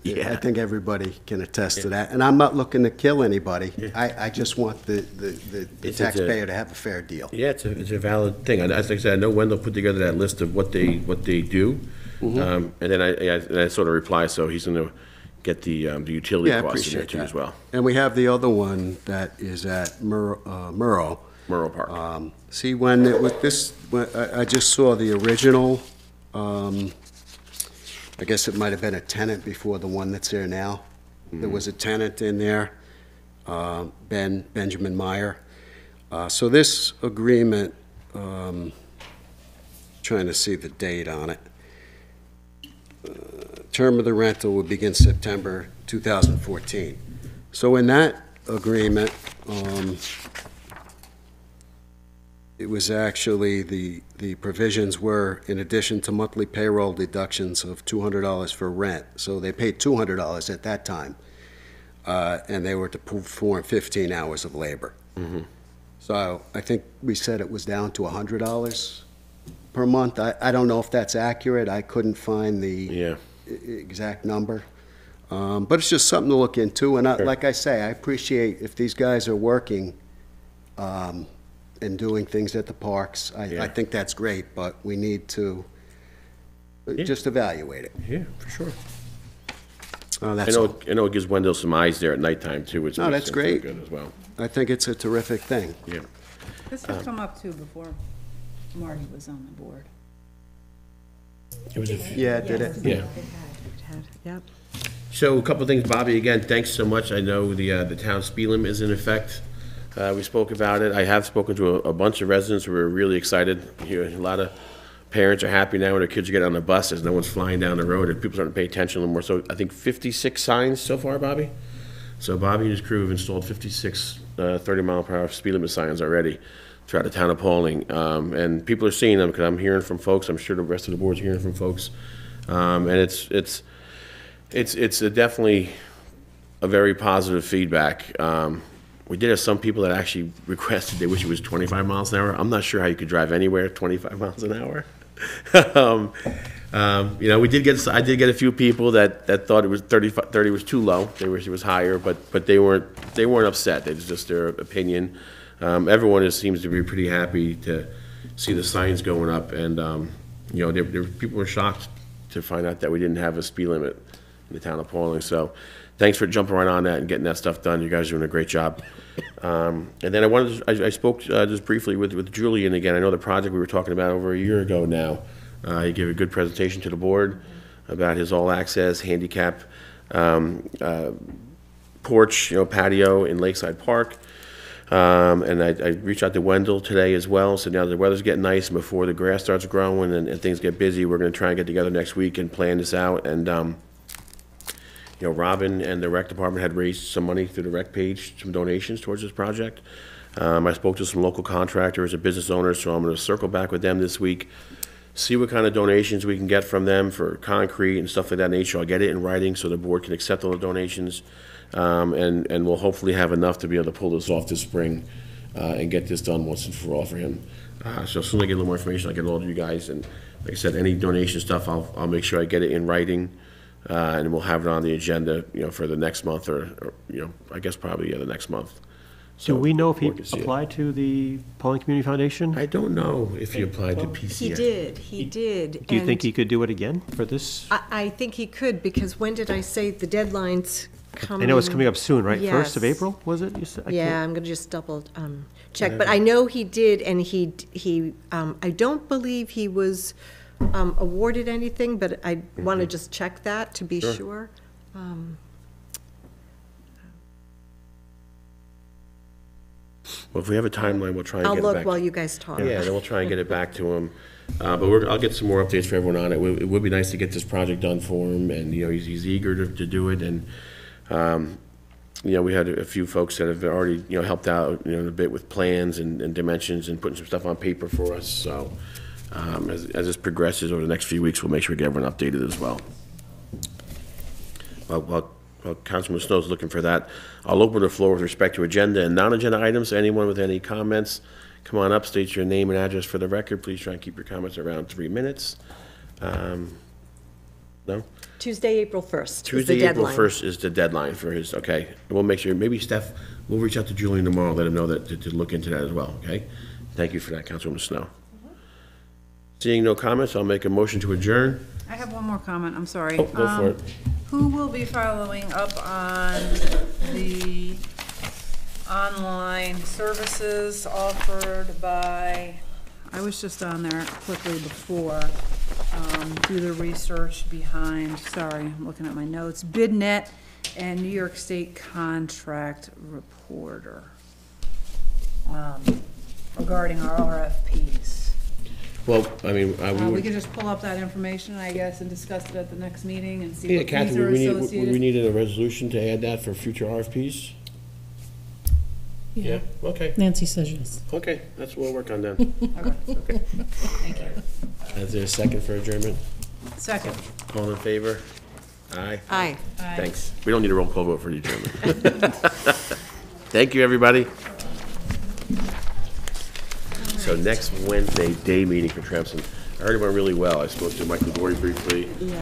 Yeah. I think everybody can attest to that. And I'm not looking to kill anybody. I just want the It's taxpayer to have a fair deal. Yeah, it's a valid thing. As I said, I know Wendell put together that list of what they do. And then I sort of reply, so he's going to get the utility Yeah, I costs in there appreciate too that. as well. And we have the other one that is at Murrow. Murrow Park. See, when it was this, I just saw the original, I guess it might have been a tenant before the one that's there now. There was a tenant in there, Benjamin Meyer. So this agreement, trying to see the date on it. Term of the rental would begin September 2014. So in that agreement, it was actually, the provisions were, in addition to monthly payroll deductions of $200 for rent. So they paid $200 at that time, and they were to perform 15 hours of labor. So I think we said it was down to $100 per month. I don't know if that's accurate. I couldn't find the exact number. But it's just something to look into. And like I say, I appreciate if these guys are working and doing things at the parks. I think that's great, but we need to just evaluate it. Yeah, for sure. That's all. I know it gives Wendell some eyes there at nighttime too, which No, makes that's him feel great. good as well. I think it's a terrific thing. Yeah. This has come up too before Marty was on the board. It was Yeah, did it? Yeah. Yep. So a couple of things, Bobby, again, thanks so much. I know the town speed limit is in effect. We spoke about it. I have spoken to a bunch of residents who are really excited. A lot of parents are happy now when their kids are getting on the bus as no one's flying down the road and people starting to pay attention a little more. So I think 56 signs so far, Bobby. So Bobby and his crew have installed 56 30-mile-per-hour speed limit signs already throughout the town of Pawling. And people are seeing them because I'm hearing from folks. I'm sure the rest of the board's hearing from folks. And it's definitely a very positive feedback. We did have some people that actually requested they wish it was 25 miles an hour. I'm not sure how you could drive anywhere 25 miles an hour. We did get. I did get a few people that thought it was 30 was too low. They wish it was higher, but they weren't upset. It's just their opinion. Everyone seems to be pretty happy to see the signs going up, and people were shocked to find out that we didn't have a speed limit in the town of Pawling. So thanks for jumping right on that and getting that stuff done. You guys are doing a great job. And then I spoke just briefly with Julian again. I know the project we were talking about over a year ago now. He gave a good presentation to the board about his all-access handicap porch, patio in Lakeside Park. And I reached out to Wendell today as well. So now the weather's getting nice, and before the grass starts growing and things get busy, we're going to try and get together next week and plan this out. And Robin and the rec department had raised some money through the rec page, some donations towards this project. I spoke to some local contractors and business owners, so I'm going to circle back with them this week, see what kind of donations we can get from them for concrete and stuff like that nature. I'll get it in writing so the board can accept all the donations, and we'll hopefully have enough to be able to pull this off this spring and get this done once and for all for him. So as soon as I get a little more information, I'll get it all to you guys, and like I said, any donation stuff, I'll make sure I get it in writing, and we'll have it on the agenda, for the next month or I guess probably, the next month. Do we know if he we can see it. applied to the Pawling Community Foundation? I don't know if he applied to PCF. He did. Do you think and he could do it again for this? I think he could, because when did I say the deadline's coming? I know it's coming up soon, right? 1st of Yes. April, was it? You said- I Yeah, can't- I'm gonna just double check, but I know he did, and he I don't believe he was awarded anything, but I want to just check that to be Sure. sure. Well, if we have a timeline, we'll try and I'll get it look back. while you guys talk. Yeah, then we'll try and get it back to him. But I'll get some more updates for everyone on it. It would be nice to get this project done for him, and, he's eager to do it, and, we had a few folks that have already, helped out, a bit with plans and dimensions and putting some stuff on paper for us, so, as this progresses over the next few weeks, we'll make sure we get everyone updated as well. While Councilman Snow's looking for that, I'll open the floor with respect to agenda and non-agenda items. Anyone with any comments, come on up, state your name and address for the record. Please try and keep your comments around 3 minutes. No? Tuesday, April 1st is the Tuesday, April deadline. 1st is the deadline for his, okay. We'll make sure, maybe Steph, we'll reach out to Julian tomorrow, let him know that, to look into that as well, okay? Thank you for that, Councilwoman Snow. Seeing no comments, I'll make a motion to adjourn. I have one more comment, I'm sorry. Oh, go for it. Who will be following up on the online services offered by, I was just on there quickly before, do the research behind, sorry, I'm looking at my notes, BidNet and New York State Contract Reporter, regarding our RFPs. Well, I mean, we We would, could just pull up that information, I guess, and discuss it at the next meeting and see yeah, what fees Kathy, are would we associated. need a resolution to add that for future RFPs? Yeah, okay, Nancy says yes. okay, that's what we'll work on then. Okay. Thank you. Is there a second for adjournment? Second. All in favor? Aye. Aye. Aye. Thanks. We don't need a roll call vote for the adjournment. Thank you, everybody. So next Wednesday, day meeting for Trempson. I heard it went really well. I spoke to Michael Dory briefly.